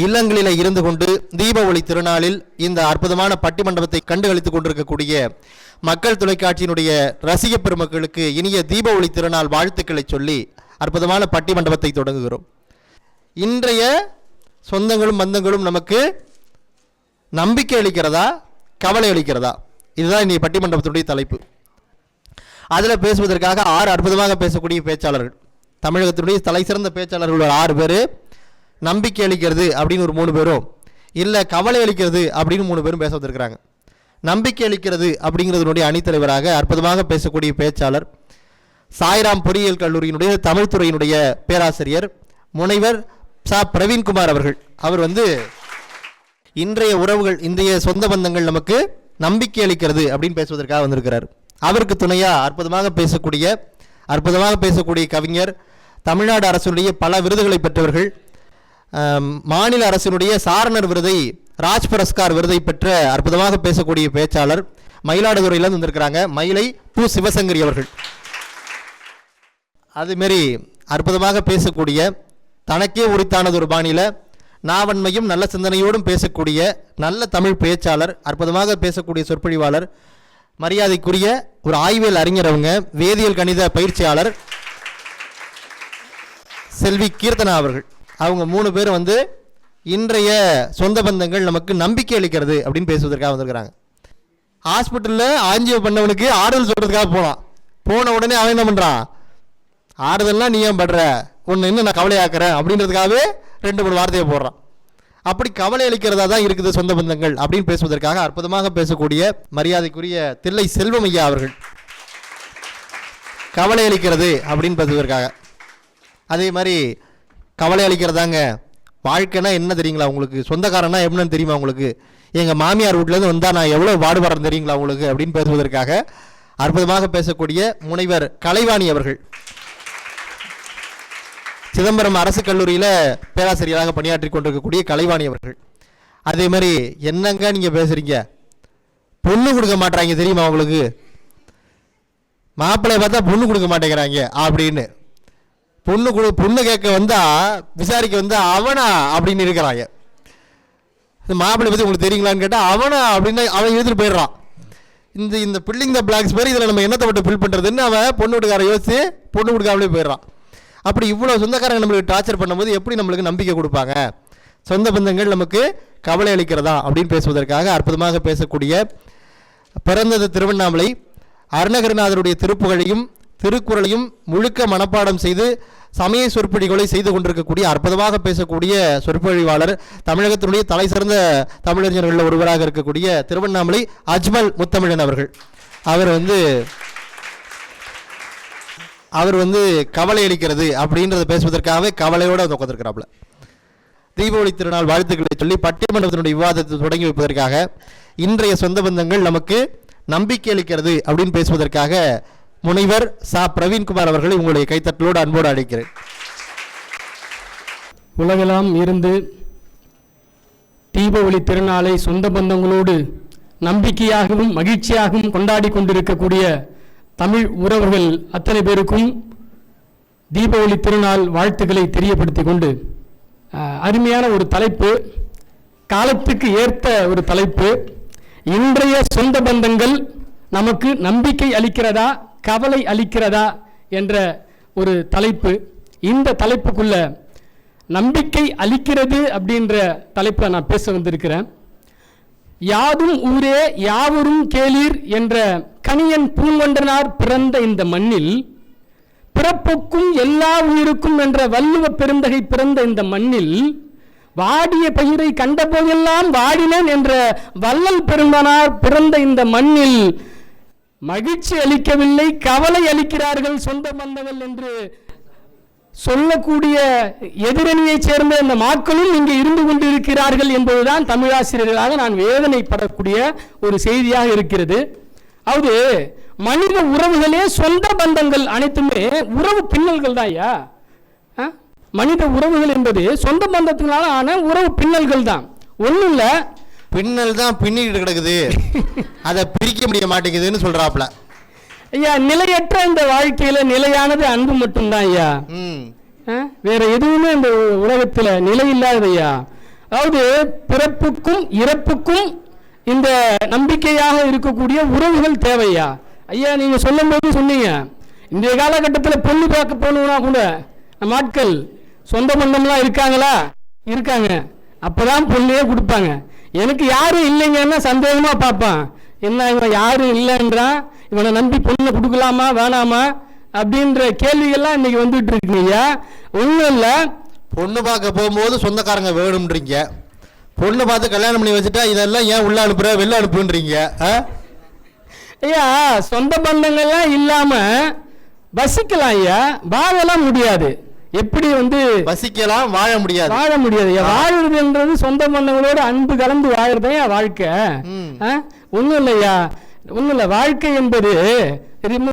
இல்லங்களில் இருந்து கொண்டு தீப ஒளி திருநாளில் இந்த அற்புதமான பட்டிமண்டபத்தை கண்டு களித்துக் கொண்டிருக்கக்கூடிய மக்கள் தொலைக்காட்சியினுடைய ரசிக பெருமக்களுக்கு இனிய தீப ஒளி திருநாள் வாழ்த்துக்களை சொல்லி அற்புதமான பட்டிமண்டபத்தை தொடங்குகிறோம். இன்றைய சொந்தங்களும் பந்தங்களும் நமக்கு நம்பிக்கை அளிக்கிறதா, கவலை அளிக்கிறதா? இதுதான் இன்றைய பட்டிமண்டபத்துடைய தலைப்பு. அதில் பேசுவதற்காக 6 அற்புதமாக பேசக்கூடிய பேச்சாளர்கள், தமிழகத்தினுடைய தலை சிறந்த பேச்சாளர்கள் 6 பேர், நம்பிக்கை அளிக்கிறது அப்படின்னு ஒரு 3 பேரும், இல்லை கவலை அளிக்கிறது அப்படின்னு 3 பேரும் பேச வந்திருக்கிறாங்க. நம்பிக்கை அளிக்கிறது அப்படிங்கிறதுனுடைய அணித்தலைவராக அற்புதமாக பேசக்கூடிய பேச்சாளர் சாய்ராம் பொறியியல் கல்லூரியினுடைய தமிழ்துறையினுடைய பேராசிரியர் முனைவர் சா பிரவீன்குமார் அவர்கள். அவர் இன்றைய உறவுகள், இன்றைய சொந்த பந்தங்கள் நமக்கு நம்பிக்கை அளிக்கிறது அப்படின்னு பேசுவதற்காக வந்திருக்கிறார். அவருக்கு துணையாக அற்புதமாக பேசக்கூடிய கவிஞர், தமிழ்நாடு அரசினுடைய பல விருதுகளை பெற்றவர்கள், மாநில அரசினுடைய சாரணர் விருதை, ராஜ் புரஸ்கார் விருதை பெற்ற அற்புதமாக பேசக்கூடிய பேச்சாளர், மயிலாடுதுறையிலிருந்து வந்திருக்கிறாங்க, மயிலை பூ சிவசங்கரி அவர்கள். அதுமாரி அற்புதமாக பேசக்கூடிய, தனக்கே உரித்தானது ஒரு பாணியில் நாவன்மையும் நல்ல சிந்தனையோடும் பேசக்கூடிய நல்ல தமிழ் பேச்சாளர், அற்புதமாக பேசக்கூடிய சொற்பொழிவாளர், மரியாதைக்குரிய ஒரு ஆய்வியல் அறிஞர், அவங்க வேதியியல் கணித பயிற்சியாளர் செல்வி கீர்த்தனா அவர்கள். அவங்க 3 பேர் இன்றைய சொந்த பந்தங்கள் நமக்கு நம்பிக்கை அளிக்கிறது அப்படின்னு பேசுவதற்காக வந்திருக்கிறாங்க. ஹாஸ்பிட்டலில் ஆஞ்சியோ பண்ணவனுக்கு ஆறுதல் சொல்கிறதுக்காக போன உடனே அவன் என்ன பண்ணுறான், ஆறுதல்லாம் நீ ஏன் படுற, ஒன்று இன்னும் நான் கவலையாக்குறேன் அப்படின்றதுக்காகவே 2-3 வார்த்தையை போடுறான். அப்படி கவலை அளிக்கிறதா தான் இருக்குது சொந்த பந்தங்கள் அப்படின்னு பேசுவதற்காக அற்புதமாக பேசக்கூடிய மரியாதைக்குரிய தில்லை செல்வம் ஐயா அவர்கள். கவலை அளிக்கிறது அப்படின்னு பேசுவதற்காக, அதே மாதிரி கவலை அளிக்கிறதாங்க வாழ்க்கைனா என்ன தெரியுங்களா உங்களுக்கு, சொந்தக்காரனா எப்படின்னு தெரியுமா உங்களுக்கு, எங்கள் மாமியார் வீட்டிலேருந்து வந்தால் நான் எவ்வளோ பாடுபடுறேன் தெரியுங்களா உங்களுக்கு அப்படின்னு பேசுவதற்காக அற்புதமாக பேசக்கூடிய முனைவர் கலைவாணி அவர்கள். சிதம்பரம் அரசு கல்லூரியில் பேராசிரியராக பணியாற்றி கொண்டிருக்கக்கூடிய கலைவாணி அவர்கள். அதே மாதிரி என்னங்க நீங்கள் பேசுகிறீங்க, பொண்ணு கொடுக்க மாட்டாங்க தெரியுமா உங்களுக்கு, மாப்பிள்ளையை பார்த்தா பொண்ணு கொடுக்க மாட்டேங்கிறாங்க அப்படின்னு பொண்ணு கேட்க விசாரிக்க அவனா அப்படின்னு இருக்கிறாங்க. மாப்பிள்ளை பற்றி உங்களுக்கு தெரியுங்களான்னு கேட்டால் அவனா அப்படின்னு அவன் எழுதிட்டு போயிடுறான். இந்த பில்லிங் த பிளாக்ஸ் பேர் இதில் நம்ம என்னத்தை மட்டும் ஃபில் பண்ணுறதுன்னு அவன் பொண்ணு வீட்டுக்கார யோசித்து பொண்ணு கொடுக்காமலே போயிடுறான். அப்படி இவ்வளோ சொந்தக்காரங்க நம்மளுக்கு டார்ச்சர் பண்ணும்போது எப்படி நம்மளுக்கு நம்பிக்கை கொடுப்பாங்க, சொந்த பந்தங்கள் நமக்கு கவலை அளிக்கிறதா அப்படின்னு பேசுவதற்காக அற்புதமாக பேசக்கூடிய, பிறந்தது திருவண்ணாமலை, அருணகிரிநாதருடைய திருப்புகழையும் திருக்குறளையும் முழுக்க மனப்பாடம் செய்து சமய சொற்பொழிவுகளை செய்து கொண்டிருக்கக்கூடிய அற்புதமாக பேசக்கூடிய சொற்பொழிவாளர், தமிழகத்தினுடைய தலை சிறந்த தமிழறிஞர்களில் ஒருவராக இருக்கக்கூடிய திருவண்ணாமலை அஜ்மல் முத்தமிழன் அவர்கள். அவர் கவலை அளிக்கிறது அப்படின்றத பேசுவதற்காகவே கவலையோடு உட்காந்துருக்கிறாப்புல. தீபாவளி திருநாள் வாழ்த்துக்களை சொல்லி பட்டிமன்றத்தினுடைய விவாதத்தை தொடங்கி வைப்பதற்காக இன்றைய சொந்த பந்தங்கள் நமக்கு நம்பிக்கை அளிக்கிறது அப்படின்னு பேசுவதற்காக முனைவர் சா பிரவீன்குமார் அவர்களை உங்களுடைய கைத்தட்டலோடு அன்போடு அழைக்கிறேன். உலகெல்லாம் இருந்து தீபாவளி திருநாளை சொந்த பந்தங்களோடு நம்பிக்கையாகவும் மகிழ்ச்சியாகவும் கொண்டாடி கொண்டிருக்கக்கூடிய தமிழ் உறவுகள் அத்தனை பேருக்கும் தீபாவளி திருநாள் வாழ்த்துக்களை தெரியப்படுத்திக் கொண்டு, அருமையான ஒரு தலைப்பு, காலத்துக்கு ஏற்ற ஒரு தலைப்பு. இன்றைய சொந்த பந்தங்கள் நமக்கு நம்பிக்கை அளிக்கிறதா, கவலை அளிக்கிறதா என்ற ஒரு தலைப்பு. இந்த தலைப்புக்குள்ள நம்பிக்கை அளிக்கிறது அப்படின்ற தலைப்பில் நான் பேச வந்திருக்கிறேன். யாதும் ஊரே யாவரும் கேளீர் என்ற கணியன் பூங்கொண்டனார் பிறந்த இந்த மண்ணில், பிறப்புக்கும் எல்லா உயிருக்கும் என்ற வள்ளுவ பெருந்தகை பிறந்த இந்த மண்ணில், வாடிய பயிரை கண்டபோதெல்லாம் வாடினேன் என்ற வள்ளல் பெருந்தனார் பிறந்த இந்த மண்ணில் மகிழ்ச்சி அளிக்கவில்லை, கவலை அளிக்கிறார்கள் சொந்த பந்தங்கள் என்று சொல்லக்கூடிய எதிரணியைச் சேர்ந்த இந்த மக்களும் இங்கே இருந்து கொண்டிருக்கிறார்கள் என்பதுதான் தமிழாசிரியர்களாக நான் வேதனைப்படக்கூடிய ஒரு செய்தியாக இருக்கிறது. அது மனித உறவுகளே சொந்த பந்தங்கள் அனைத்துமே உறவு பின்னல்கள் தான் ஐயா. மனித உறவுகள் என்பது சொந்த பந்தத்தினால ஆன உறவு பின்னல்கள் தான், ஒன்றும் இல்லை. பின்னல் தான் பின்னிட்டு கிடக்குது, அதை பிரிக்க முடிய மாட்டேங்குதுன்னு சொல்றாப்ல ஐயா. நிலையற்ற இந்த வாழ்க்கையில நிலையானது அன்பு மட்டும்தான் ஐயா, வேற எதுவுமே இந்த உலகத்துல நிலை இல்லாத ஐயா. அதாவது பிறப்புக்கும் இறப்புக்கும் இந்த நம்பிக்கையாக இருக்கக்கூடிய உறவுகள் தேவையா? ஐயா நீங்க சொல்லும் போது சொன்னீங்க, இன்றைய காலகட்டத்தில் பொண்ணு பார்க்க போகணும்னா கூட நம்ம ஆட்கள் சொந்த பந்தம்லாம் இருக்காங்களா? இருக்காங்க. அப்பதான் பொண்ணையே கொடுப்பாங்க. எனக்கு யாரும் இல்லைங்கன்னா சந்தேகமா பார்ப்பான். என்ன இவன் யாரும் இல்லைன்றான், இவனை நம்பி பொண்ணை கொடுக்கலாமா வேணாமா அப்படின்ற கேள்விகள்லாம் இன்னைக்கு வந்துட்டு இருக்கு. ஐயா ஒன்றும் இல்லை, பொண்ணு பார்க்க போகும்போது சொந்தக்காரங்க வேணும்ன்றீங்க, பொண்ணு பார்த்து கல்யாணம் பண்ணி வச்சுட்டா இதெல்லாம் ஏன் உள்ள அனுப்புற வெளில அனுப்புன்றீங்க. ஐயா சொந்த பந்தங்கள்லாம் இல்லாம வசிக்கலாம் ஐயா, வாழலாம் முடியாது. எப்படி வசிக்கலாம், வாழ முடியாது. வாழ முடியாது ஐயா. வாழ்றதுன்றது சொந்த பந்தங்களோட அன்பு கலந்து வாழ்றதே வாழ்க்கை. ஒன்றும் இல்லையா, ஒன்றும் இல்லை. வாழ்க்கை என்பது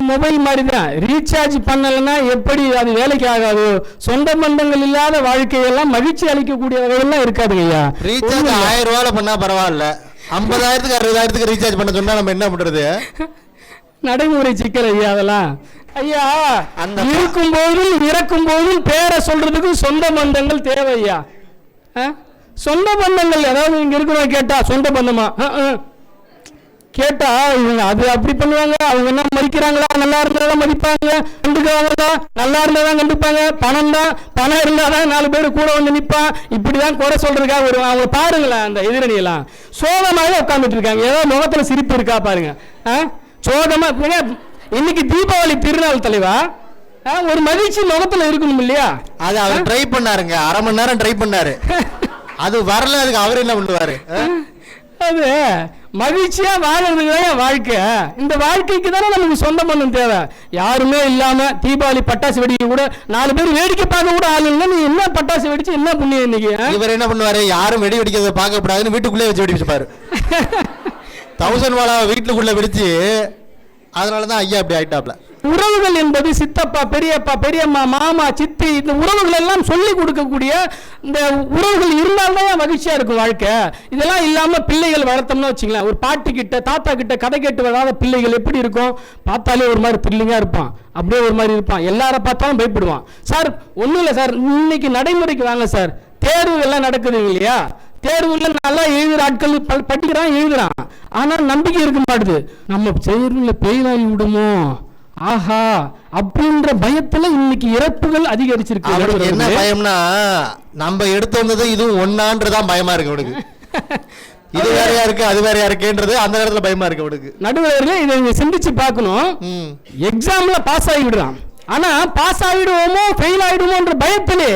மொபைல் மாதிரி தான். ரீசார்ஜ் பண்ணலைன்னா எப்படி அது வேலைக்கு ஆகாது. சொந்த பந்தங்கள் இல்லாத வாழ்க்கையெல்லாம் மகிழ்ச்சி அளிக்கக்கூடிய வகையெல்லாம் இருக்காதுங்க ஐயா. ரீசார்ஜ் 1000 ரூபாய் பண்ணா பரவாயில்ல, 50,000க்கு 60,000க்கு ரீசார்ஜ் பண்ண சொன்னா நம்ம என்ன பண்றது? நடைமுறை சிக்கல் ஐயா அதெல்லாம். ஐயா இருக்கும் போதும் இறக்கும் போதும் பேரை சொல்றதுக்கு சொந்த பந்தங்கள் தேவை ஐயா. சொந்த பந்தங்கள் அதாவது இங்க இருக்கிறவங்க கேட்டா சொந்த பந்தமா கேட்டா இவங்க அது அப்படி பண்ணுவாங்க. அவங்க என்ன மதிக்கிறாங்களா? நல்லா இருந்தாதான் மதிப்பாங்க, கண்டுக்குவாங்களா? நல்லா இருந்தாதான் கண்டுப்பாங்க. பணம் இருந்தாதான் 4 பேர் கூட வந்து நிற்பான். இப்படிதான் குறை சொல்றதுக்காக ஒரு அவங்க பாருங்களேன், அந்த எதிரணியெல்லாம் சோகமாக உட்காந்துட்டு இருக்காங்க. ஏதோ முகத்துல சிரிப்பு இருக்கா பாருங்க. சோகமா இன்னைக்கு தீபாவளி திருநாள் தலைவா, ஒரு மகிழ்ச்சி முகத்துல இருக்கணும் இல்லையா? அது அவர் ட்ரை பண்ணாருங்க, 1/2 மணி நேரம் ட்ரை பண்ணாரு, அது வரல. அதுக்கு அவர் என்ன பண்ணுவாரு? அது மகிழ்ச்சியா வாழ்றதுக்கு தான் வாழ்க்கை. இந்த வாழ்க்கைக்கு தானே நமக்கு சொந்த பந்தம் தேவை. யாருமே இல்லாம தீபாவளி பட்டாசு வெடிக்க கூட 4 பேர் வேடிக்கை பார்க்க கூட ஆள் இல்லை. நீ என்ன பட்டாசு வெடிச்சு என்ன புண்ணியம் இன்னைக்கு? இவர் என்ன பண்ணுவாரு? யாரும் வெடி வெடிக்கிறத பார்க்க கூடாதுன்னு வீட்டுக்குள்ளே வச்சு வெடிப்பாரு. 1000 வாழா வீட்டுக்குள்ள வெடிச்சு, அதனாலதான் ஐயா அப்படி ஆயிட்டாப்ல. உறவுகள் என்பது சித்தப்பா, பெரியப்பா, பெரியம்மா, மாமா, சித்தி, இந்த உறவுகள் எல்லாம் சொல்லி கொடுக்கக்கூடிய இந்த உறவுகள் இருந்தால்தான் மகிழ்ச்சியா இருக்கும் வாழ்க்கை. இதெல்லாம் இல்லாம பிள்ளைகள் வளர்த்தோம்னு வச்சுங்களேன், ஒரு பாட்டி கிட்ட தாத்தா கிட்ட கதை கேட்டு வராத பிள்ளைகள் எப்படி இருக்கும்? பார்த்தாலே ஒரு மாதிரி த்ரில்லிங்கா இருப்பான், அப்படியே ஒரு மாதிரி இருப்பான், எல்லார பார்த்தாலும் பயப்படுவான். சார் ஒன்றும் இல்லை சார், இன்னைக்கு நடைமுறைக்கு வாங்க சார். தேர்வுகள்லாம் நடக்குது இல்லையா? தேர்வுல நல்லா எழுதுற ஆட்கள் படிக்கிறான், எழுதுறான், ஆனால் நம்பிக்கை இருக்க மாட்டுது. நம்ம தேர்வுல பெயிலாகி விடுமோ ஆஹா அப்படின்ற பயத்துல இன்னைக்கு இறப்புகள் அதிகரிச்சிருக்கு. என்ன பயம்னா, நம்ம எடுத்து வந்தது இதுவும் ஒன்னான்றதான் பயமா இருக்கு அவனுக்கு. இது வேறையா இருக்கு அது வேறையா இருக்குன்றது அந்த நேரத்துல பயமா இருக்கு அவனுக்கு. நடுவர்களே இதை சிந்திச்சு பார்க்கணும். எக்ஸாம்ல பாஸ் ஆகி விடுறான், ஆனா பாஸ் ஆகிடுவோமோ ஃபெயில் ஆயிடுவோன்ற பயத்திலே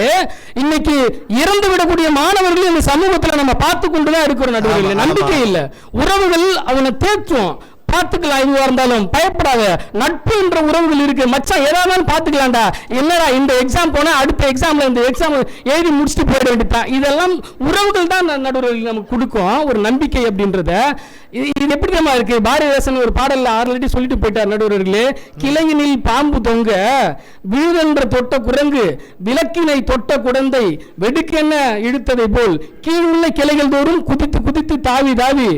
இன்னைக்கு இறந்து விடக்கூடிய மாணவர்கள் இந்த சமூகத்துல நம்ம பார்த்து கொண்டுதான் இருக்கிறோம். நடுவர்களே நம்பிக்கை இல்லை. உறவுகள் அவனை தேற்றும், பார்த்துக்கலாம், இதுவா இருந்தாலும் பயப்படாத. நட்பு என்ற உறவுகள் இருக்கு. மச்சான் ஏதாவது பார்த்துக்கலாம்டா, என்னடா இந்த எக்ஸாம் போனா அடுத்த எக்ஸாம்ல இந்த எக்ஸாம் எழுதி முடிச்சுட்டு போயிட வேண்டியதான். இதெல்லாம் உறவுகள் தான் நடுவர்கள் நமக்கு கொடுக்கும் ஒரு நம்பிக்கை அப்படின்றத. இது எப்படி நம்ம இருக்கு? பாரதிதாசன் ஒரு பாடல்ல ஆல்ரெடி சொல்லிட்டு போயிட்டார் நடுவர்களே. கிளையினில் பாம்பு தொங்க வீழென்ற தொட்ட குரங்கு விளக்கினை தொட்ட குடந்தை வெடுக்கென்ன இழுத்ததை போல் கீழுள்ள கிளைகள் தோறும் குதித்து குதித்து தாவி தாவி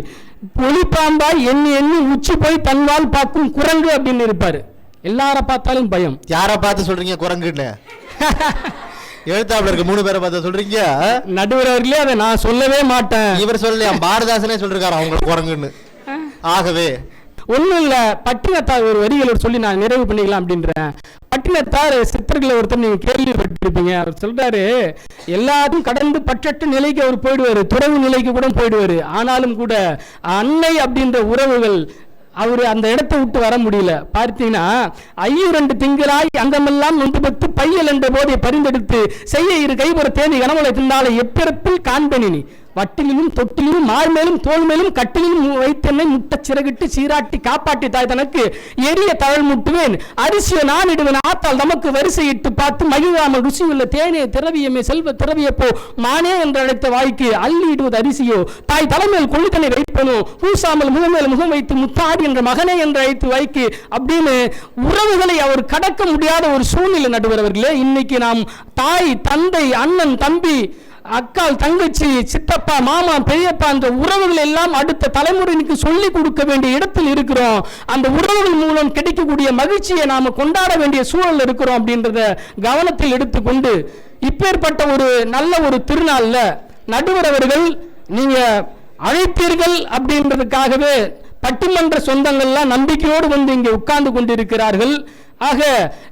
ஒளிப்பாம்பாய் எண்ணி எண்ணி உச்சி போய் தன்வால் பார்க்கும் குரங்கு அப்படின்னு இருப்பாரு. எல்லார பார்த்தாலும் பயம். யார பார்த்து சொல்றீங்க குரங்குன்னு? எழுத்தாப்புல இருக்க 3 பேரை பார்த்து சொல்றீங்க நடுவர்களே. அதை நான் சொல்லவே மாட்டேன். இவர் சொல்லலையா, பாரதாசனே சொல்றாரு அவங்க குரங்குன்னு. ஆகவே ஒன்றும் இல்லை, பட்டினத்தார் ஒரு வரிகள் சொல்லி நான் நிறைவு பண்ணிக்கலாம் அப்படின்றேன். பட்டினத்தார் சித்தர்களை ஒருத்தர் நீங்க கேள்விப்பட்டிருப்பீங்க. அவர் சொல்றாரு, எல்லாரும் கடந்து பற்றற்ற நிலைக்கு அவர் போயிடுவாரு, துறவு நிலைக்கு கூட போயிடுவாரு. ஆனாலும் கூட அன்னை அப்படின்ற உறவுகள் அவரு அந்த இடத்தை விட்டு வர முடியல. பார்த்தீங்கன்னா 2 திங்களாய் அங்கமெல்லாம் 110 பையல் என்ற போதை பரிந்தெடுத்து செய்ய 2 கைபுற தேதி கனவுளை தின்னால எப்பிறப்பில் காண்பெனி வட்டிலும் தொட்டிலும் மார் மேலும் தோல் மேலும் கட்டிலும் வைத்தென்னை முட்ட சிறகிட்டு சீராட்டி காப்பாட்டி தாய் தனக்கு எரிய தழல் முட்டுவேன் அரிசியை நான் இடுவேன் ஆத்தால் நமக்கு வரிசையிட்டு பார்த்து மகிழாமல் ருசியுள்ள தேனே திரவியமே செல்வ திரவியப்போ மானே என்று அழைத்த வாய்க்கு அள்ளி இடுவது அரிசியோ தாய் தலைமையில் கொள்ளித்தனை வைப்பனோ பூசாமல் முகமேல் முகம் வைத்து முத்தாடி என்ற மகனே என்று அழைத்து வாய்க்கு அப்படின்னு உறவுகளை அவர் கடக்க முடியாத ஒரு சூழ்நிலை நடுவர்களே. இன்னைக்கு நாம் தாய் தந்தை அண்ணன் தம்பி அக்கால் தங்கச்சி சித்தப்பா மாமா பெரியப்பா என்ற உறவுகள் எல்லாம் அடுத்த தலைமுறைக்கு சொல்லிக் கொடுக்க வேண்டிய இடத்தில் இருக்கிறோம். அந்த உறவுகள் மூலம் கிடைக்கக்கூடிய மகிழ்ச்சியை நாம கொண்டாட வேண்டிய சூழல் இருக்கிறோம் அப்படின்றத கவனத்தில் எடுத்துக்கொண்டு இப்பேற்பட்ட ஒரு நல்ல ஒரு திருநாள்ல நடுவர் அவர்கள் நீங்க அழைப்பீர்கள் அப்படின்றதுக்காகவே பட்டிமன்ற சொந்தங்கள்லாம் நம்பிக்கையோடு வந்து இங்கே உட்கார்ந்து கொண்டிருக்கிறார்கள். ஆக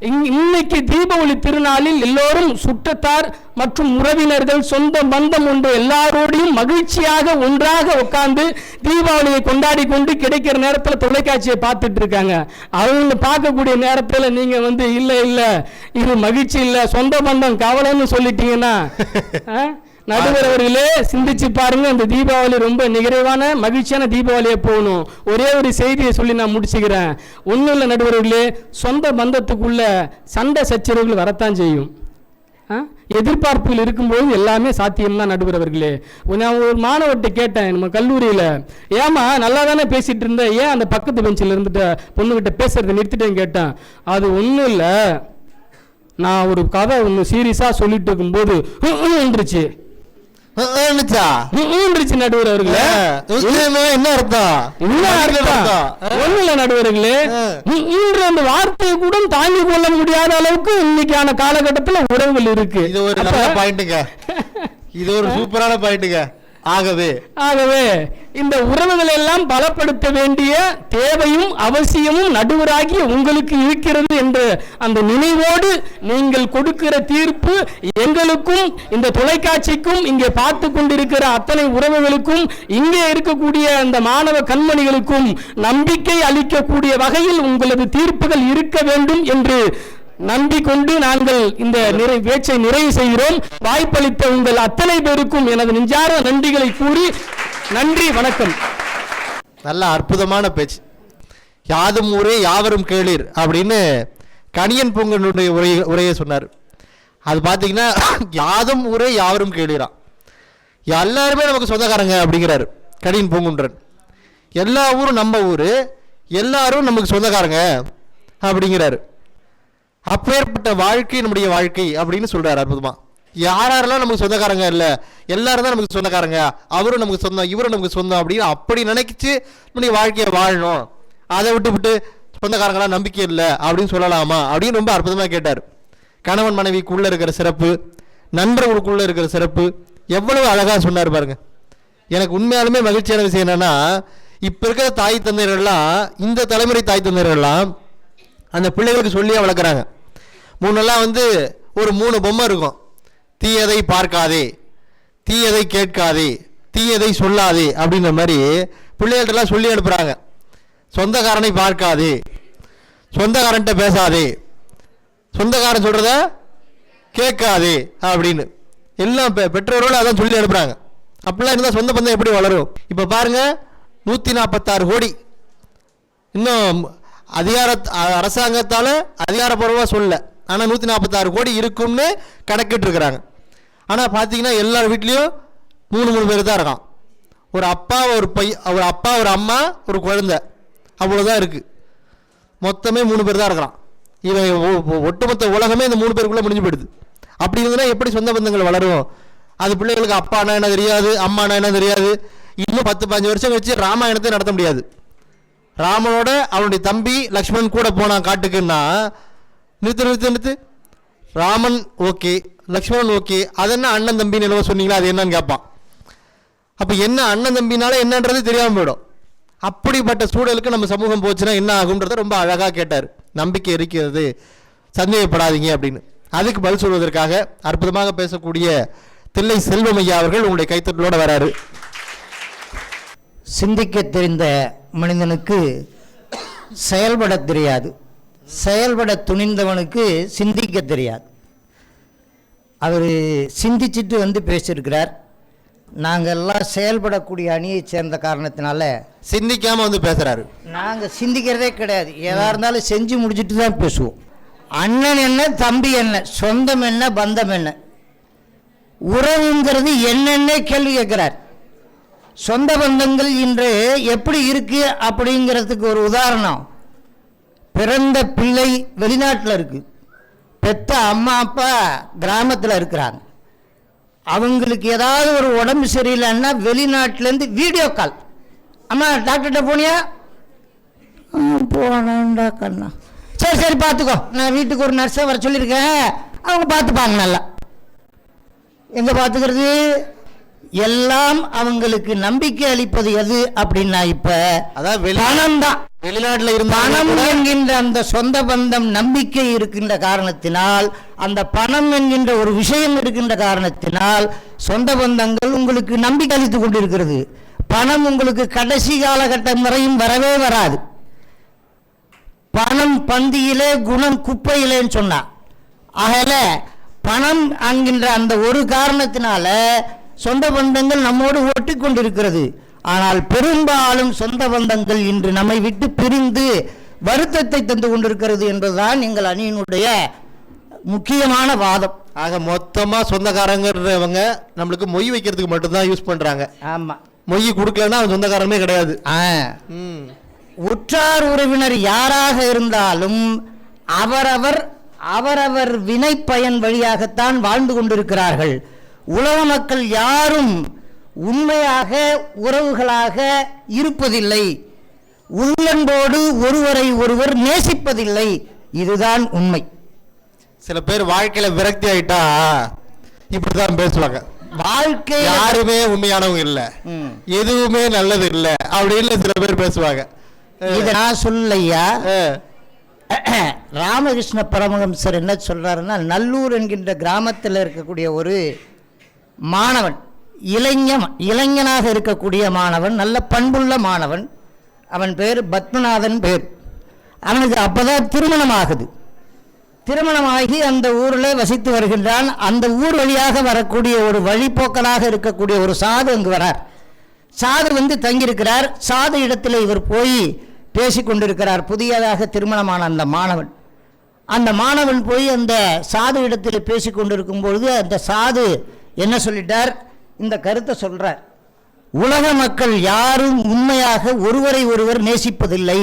இன்னைக்கு தீப ஒளி திருநாளில் எல்லோரும் சுற்றத்தார் மற்றும் உறவினர்கள் சொந்த பந்தம் ஒன்று எல்லாரோடையும் மகிழ்ச்சியாக ஒன்றாக உட்கார்ந்து தீபாவளியை கொண்டாடி கொண்டு கிடைக்கிற நேரத்தில் தொலைக்காட்சியை பார்த்துட்டு இருக்காங்க. அவங்க பார்க்கக்கூடிய நேரத்தில் நீங்க வந்து இல்லை இது மகிழ்ச்சி இல்லை சொந்த பந்தம் கவலைன்னு சொல்லிட்டீங்கன்னா நடுவர் அவர்களே சிந்திச்சு பாருங்க. இந்த தீபாவளி ரொம்ப நிறைவான மகிழ்ச்சியான தீபாவளியை போகணும். ஒரே ஒரு செய்தியை சொல்லி நான் முடிச்சுக்கிறேன். ஒன்றும் இல்லை நடுவர்களே, சொந்த பந்தத்துக்குள்ள சண்டை சச்சரவுகள் வரத்தான் செய்யும். எதிர்பார்ப்புகள் இருக்கும்போது எல்லாமே சாத்தியம்தான் நடுவர் அவர்களே. நான் ஒரு மாணவர்கிட்ட கேட்டேன் நம்ம கல்லூரியில், ஏமா நல்லா தானே பேசிட்டு இருந்தேன், ஏன் அந்த பக்கத்து பெஞ்சில் இருந்துட்டு பொண்ணுகிட்ட பேசுறதை நிறுத்திட்டேன்னு கேட்டேன். அது ஒன்றும் இல்லை, நான் ஒரு கதை ஒன்று சீரியஸாக சொல்லிட்டு இருக்கும்போது வந்துருச்சு நடுவர் அவர்களே. என்ன அர்த்தம்? ஒண்ணுல நடுவர்களே, அந்த வார்த்தையை கூட தாங்கி கொள்ள முடியாத அளவுக்கு இன்னைக்கான காலகட்டத்தில் உறவுகள் இருக்கு. இது ஒரு நல்ல பாயிண்ட்டுங்க, இது ஒரு சூப்பரான பாயிண்ட்டுங்க. ஆகவே இந்த உறவுகளை எல்லாம் பலப்படுத்த வேண்டிய தேவையும் அவசியமும் நடுவராகி உங்களுக்கு இருக்கிறது என்ற அந்த நினைவோடு நீங்கள் கொடுக்கிற தீர்ப்பு எங்களுக்கும் இந்த தொலைக்காட்சிக்கும் இங்கே பார்த்து கொண்டிருக்கிற அத்தனை உறவுகளுக்கும் இங்கே இருக்கக்கூடிய அந்த மாணவ கண்மணிகளுக்கும் நம்பிக்கை அளிக்கக்கூடிய வகையில் உங்களது தீர்ப்புகள் இருக்க வேண்டும் என்று நம்பிக்கொண்டு நாங்கள் இந்த பேச்சை நிறைவு செய்கிறோம். வாய்ப்பளித்த உங்கள் அத்தனை பேருக்கும் எனது நெஞ்சார நன்றிகளை கூறி நன்றி, வணக்கம். நல்ல அற்புதமான பேச்சு. யாதும் ஊரே யாவரும் கேளீர் அப்படின்னு கணியன் பூங்கனுடைய உரையை சொன்னார். அது பார்த்தீங்கன்னா யாதும் ஊரே யாவரும் கேளீரா, எல்லாருமே நமக்கு சொந்தக்காரங்க அப்படிங்கிறாரு கணியன் பூங்குன்றன். எல்லா ஊரும் நம்ம ஊர், எல்லாரும் நமக்கு சொந்தக்காரங்க அப்படிங்கிறாரு. அப்பேற்பட்ட வாழ்க்கை நம்முடைய வாழ்க்கை அப்படின்னு சொல்றாரு அற்புதமா. யாரெல்லாம் நமக்கு சொந்தக்காரங்க இல்லை, எல்லாரும் தான் நமக்கு சொந்தக்காரங்க, அவரும் நமக்கு சொந்தம் இவரும் நமக்கு சொந்தம் அப்படின்னு அப்படி நினைக்கிச்சு நம்முடைய வாழ்க்கையை வாழணும். அதை விட்டு சொந்தக்காரங்களாம் நம்பிக்கை இல்லை அப்படின்னு சொல்லலாமா அப்படின்னு ரொம்ப அற்புதமாக கேட்டார். கணவன் மனைவிக்குள்ளே இருக்கிற சிறப்பு, நண்பர்களுக்குள்ளே இருக்கிற சிறப்பு எவ்வளவு அழகாக சொன்னார் பாருங்க. எனக்கு உண்மையாலுமே மகிழ்ச்சியான விஷயம் என்னன்னா, இப்போ இருக்கிற தாய் தந்தையர்கள்லாம், இந்த தலைமுறை தாய் தந்தையர்கள்லாம் அந்த பிள்ளைகளுக்கு சொல்லியே வளர்க்குறாங்க. முன்னெல்லாம் வந்து ஒரு 3 பொம்மை இருக்கும். தீயதை பார்க்காதே, தீயதை கேட்காதே, தீயதை சொல்லாதே அப்படின்ற மாதிரி பிள்ளைகள்ட்டெல்லாம் சொல்லி அனுப்புகிறாங்க. சொந்தக்காரனை பார்க்காதே, சொந்தக்காரன்ட்ட பேசாதே, சொந்தக்காரன் சொல்கிறத கேட்காதே அப்படின்னு எல்லாம் பெற்றோர்களும் அதான் சொல்லி அனுப்புகிறாங்க. அப்படிலாம் இருந்தால் சொந்த பந்தம் எப்படி வளரும்? இப்போ பாருங்கள், 146 கோடி இன்னும் அரசாங்கத்தால் அதிகாரப்பூர்வமாக சொல்லலை, ஆனால் 146 கோடி இருக்கும்னு கணக்கிட்டு இருக்கிறாங்க. ஆனால் பார்த்தீங்கன்னா எல்லார் வீட்லேயும் 3 பேர் தான் இருக்கான். ஒரு அப்பா ஒரு அப்பா ஒரு அம்மா ஒரு குழந்தை, அவ்வளோதான் இருக்குது. மொத்தமே 3 பேர் தான் இருக்கிறான். இவன் ஒட்டுமொத்த உலகமே இந்த 3 பேருக்குள்ளே முடிஞ்சு போயிடுது. அப்படி இருந்ததுன்னா எப்படி சொந்த பந்தங்கள் வளரும்? அது பிள்ளைகளுக்கு அப்பானா என்ன தெரியாது, அம்மானா என்ன தெரியாது. இன்னும் 10-15 வருஷம் வச்சு ராமாயணத்தை நடத்த முடியாது. ராமனோட அவனுடைய தம்பி லக்ஷ்மணன் கூட போனான் காட்டுக்குன்னா, நிறுத்து ராமன் ஓகே, லக்ஷ்மணன் ஓகே, அது என்ன அண்ணன் தம்பின்னு என்னவோ சொன்னீங்களா, அது என்னன்னு கேட்பான். அப்போ என்ன அண்ணன் தம்பினால என்னன்றது தெரியாமல் போயிடும். அப்படிப்பட்ட சூழலுக்கு நம்ம சமூகம் போச்சுன்னா என்ன ஆகுன்றத ரொம்ப அழகாக கேட்டார். நம்பிக்கை இருக்கிறது, சந்தேகப்படாதீங்க அப்படின்னு. அதுக்கு பதில் சொல்வதற்காக அற்புதமாக பேசக்கூடிய தில்லை செல்வம் ஐயா அவர்கள் உங்களுடைய கைத்தட்டலோட வராரு. சிந்திக்க தெரிந்த மனிதனுக்கு செயல்பட தெரியாது, செயல்பட துணிந்தவனுக்கு சிந்திக்க தெரியாது. அவர் சிந்திச்சுட்டு வந்து பேசியிருக்கிறார். நாங்கள் எல்லாம் செயல்படக்கூடிய அணியை சேர்ந்த காரணத்தினால சிந்திக்காமல் வந்து பேசுகிறாரு. நாங்கள் சிந்திக்கிறதே கிடையாது, எதாக இருந்தாலும் செஞ்சு முடிச்சுட்டு தான் பேசுவோம். அண்ணன் என்ன, தம்பி என்ன, சொந்தம் என்ன, பந்தம் என்ன, உறவுங்கிறது என்னென்ன கேள்வி கேட்கிறார். சொந்த பந்தங்கள் இன்று எப்படி இருக்கு அப்படிங்கிறதுக்கு ஒரு உதாரணம், பிறந்த பிள்ளை வெளிநாட்டில் இருக்கு, பெத்த அம்மா அப்பா கிராமத்தில் இருக்கிறாங்க. அவங்களுக்கு ஏதாவது ஒரு உடம்பு சரியில்லைன்னா வெளிநாட்டிலேருந்து வீடியோ கால், அம்மா டாக்டர்கிட்ட போனியா, போனேன்டா கண்ணா, சரி சரி பார்த்துக்கோ, நான் வீட்டுக்கு ஒரு நர்ஸை வர சொல்லியிருக்கேன், அவங்க பார்த்துப்பாங்க நல்லா. எங்கே பார்த்துக்கிறது? எல்லாம் அவங்களுக்கு நம்பிக்கை அளிப்பது எது அப்படின்னா இப்ப அதாவது பணம் தான். வெளிநாட்டுல பணம் இருந்தாலும் என்கின்ற அந்த சொந்த பந்தம் நம்பிக்கை இருக்கின்ற காரணத்தினால், அந்த பணம் என்கின்ற ஒரு விஷயம் இருக்கின்ற காரணத்தினால் சொந்த பந்தங்கள் உங்களுக்கு நம்பிக்கை அளித்துக் கொண்டிருக்கிறது. பணம் உங்களுக்கு கடைசி காலகட்டம் வரையும் வரவே வராது. பணம் பந்தியிலே குணம் குப்பையிலேன்னு சொன்னா, ஆகல பணம் என்கின்ற அந்த ஒரு காரணத்தினால சொந்த பந்தங்கள் நம்மோடு ஒட்டி கொண்டிருக்கிறது. ஆனால் பெரும்பாலும் சொந்த பந்தங்கள் இன்று நம்மை விட்டு பிரிந்து வருத்தத்தை தந்து கொண்டிருக்கிறது என்பதுதான் எங்கள் அணியினுடைய முக்கியமான வாதம். ஆக மொத்தமா சொந்தக்காரங்கிறவங்க நம்மளுக்கு மொய் வைக்கிறதுக்கு மட்டும்தான் யூஸ் பண்றாங்க. ஆமா, மொய் கொடுக்கலன்னா அவன் சொந்தக்காரமே கிடையாது. உற்றார் உறவினர் யாராக இருந்தாலும் அவரவர் வினை பயன் வழியாகத்தான் வாழ்ந்து கொண்டிருக்கிறார்கள். உலக மக்கள் யாரும் உண்மையாக உறவுகளாக இருப்பதில்லை. உள்ளன்போடு ஒருவரை ஒருவர் நேசிப்பதில்லை. இதுதான் உண்மை. சில பேர் வாழ்க்கையில விரக்தி ஆயிட்டா இப்படிதான் பேசுவாங்க. வாழ்க்கை யாருமே உண்மையானவங்க இல்ல, எதுவுமே நல்லது இல்ல அப்படின்னு சில பேர் பேசுவாங்க. இதை நான் சொல்லலையா, ராமகிருஷ்ண பரமஹம்சர் என்ன சொல்றாருன்னா, நல்லூர் என்கின்ற கிராமத்தில் இருக்கக்கூடிய ஒரு மாணவன், இளைஞனாக இருக்கக்கூடிய மாணவன், நல்ல பண்புள்ள மாணவன். அவன் பேர் பத்மநாதன் பேர். அவனுக்கு அப்பதான் திருமணம் ஆகுது. திருமணமாகி அந்த ஊரில் வசித்து வருகின்றான். அந்த ஊர் வழியாக வரக்கூடிய ஒரு வழிபோக்கனாக இருக்கக்கூடிய ஒரு சாது அங்கு வரார். சாது வந்து தங்கியிருக்கிறார். சாது இடத்துல இவர் போய் பேசி கொண்டிருக்கிறார். புதியதாக திருமணமான அந்த மாணவன் போய் அந்த சாது இடத்தில் பேசி கொண்டிருக்கும் பொழுது அந்த சாது என்ன சொல்லிட்டார், இந்த கருத்தை சொல்றார். உலக மக்கள் யாரும் உண்மையாக ஒருவரை ஒருவர் நேசிப்பதில்லை,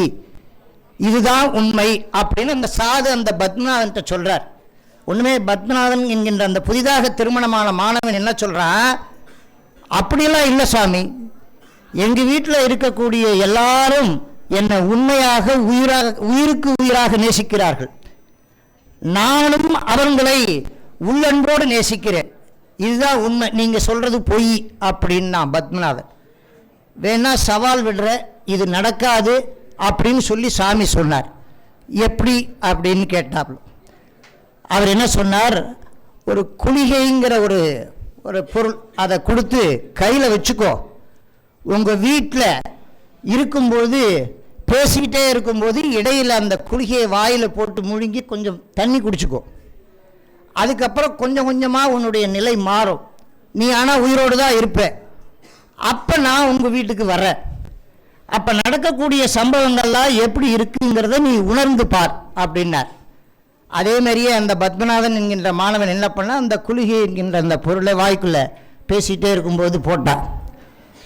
இதுதான் உண்மை அப்படின்னு அந்த சாது அந்த பத்மநாதன் சொல்றார். ஒண்ணுமே பத்மநாதன் என்கின்ற அந்த புதிதாக திருமணமான மாணவன் என்ன சொல்றான், அப்படியெல்லாம் இல்லை சாமி, எங்க வீட்டில் இருக்கக்கூடிய எல்லாரும் என்னை உண்மையாக உயிருக்கு உயிராக நேசிக்கிறார்கள். நானும் அவர்களை உள்ளன்போடு நேசிக்கிறேன். இதுதான் உண்மை, நீங்க சொல்றது பொய் அப்படின்னா பத்மநாதன். வேணா சவால் விடுற, இது நடக்காது அப்படின்னு சொல்லி சாமி சொன்னார். எப்படி அப்படின்னு கேட்டாப்புல அவர் என்ன சொன்னார், ஒரு குளிகைங்கிற ஒரு பொருள் அதை கொடுத்து கையில் வச்சுக்கோ, உங்கள் வீட்டில் இருக்கும்போது பேசிக்கிட்டே இருக்கும்போது இடையில் அந்த குளிகையை வாயில் போட்டு முழுங்கி கொஞ்சம் தண்ணி குடிச்சுக்கோ. அதுக்கப்புறம் கொஞ்சம் கொஞ்சமாக உன்னுடைய நிலை மாறும். நீ ஆனால் உயிரோடு தான் இருப்ப. அப்போ நான் உங்கள் வீட்டுக்கு வர்றேன். அப்போ நடக்கக்கூடிய சம்பவங்கள்லாம் எப்படி இருக்குங்கிறத நீ உணர்ந்து பார் அப்படின்னார். அதே மாதிரியே அந்த பத்மநாதன் என்கின்ற மாணவன் என்ன பண்ணால், அந்த குளிகை என்கின்ற அந்த பொருளை வாய்க்குள்ளே பேசிகிட்டே இருக்கும்போது போட்டான்.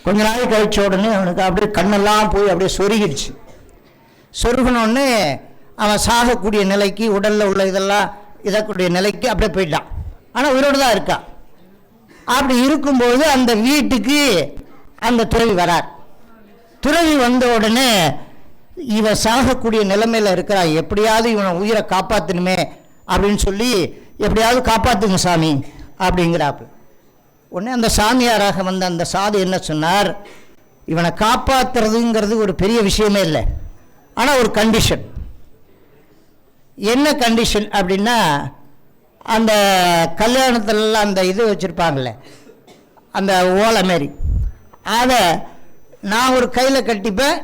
கொஞ்ச நாள் கழிச்ச உடனே அவனுக்கு அப்படியே கண்ணெல்லாம் போய் அப்படியே சொருகிடுச்சு. சொருகினோடனே அவன் சாகக்கூடிய நிலைக்கு, உடலில் உள்ள இதற்குடைய நிலைக்கு அப்படியே போயிட்டான். ஆனால் உயிரோடு தான் இருக்கான். அப்படி இருக்கும்போது அந்த வீட்டுக்கு அந்த துறவி வரார். துறவி வந்த உடனே இவன் சாகக்கூடிய நிலைமையில் இருக்கிறான், எப்படியாவது இவனை உயிரை காப்பாற்றணுமே அப்படின்னு சொல்லி, எப்படியாவது காப்பாற்றுங்க சாமி அப்படிங்கிறாப்பு. உடனே அந்த சாமியாராக வந்த அந்த சாது என்ன சொன்னார், இவனை காப்பாற்றுறதுங்கிறது ஒரு பெரிய விஷயமே இல்லை, ஆனால் ஒரு கண்டிஷன். என்ன கண்டிஷன் அப்படின்னா, அந்த கல்யாணத்துலலாம் அந்த இது வச்சுருப்பாங்களே, அந்த ஓலை மாரி, அதை நான் ஒரு கையில் கட்டிப்பேன்,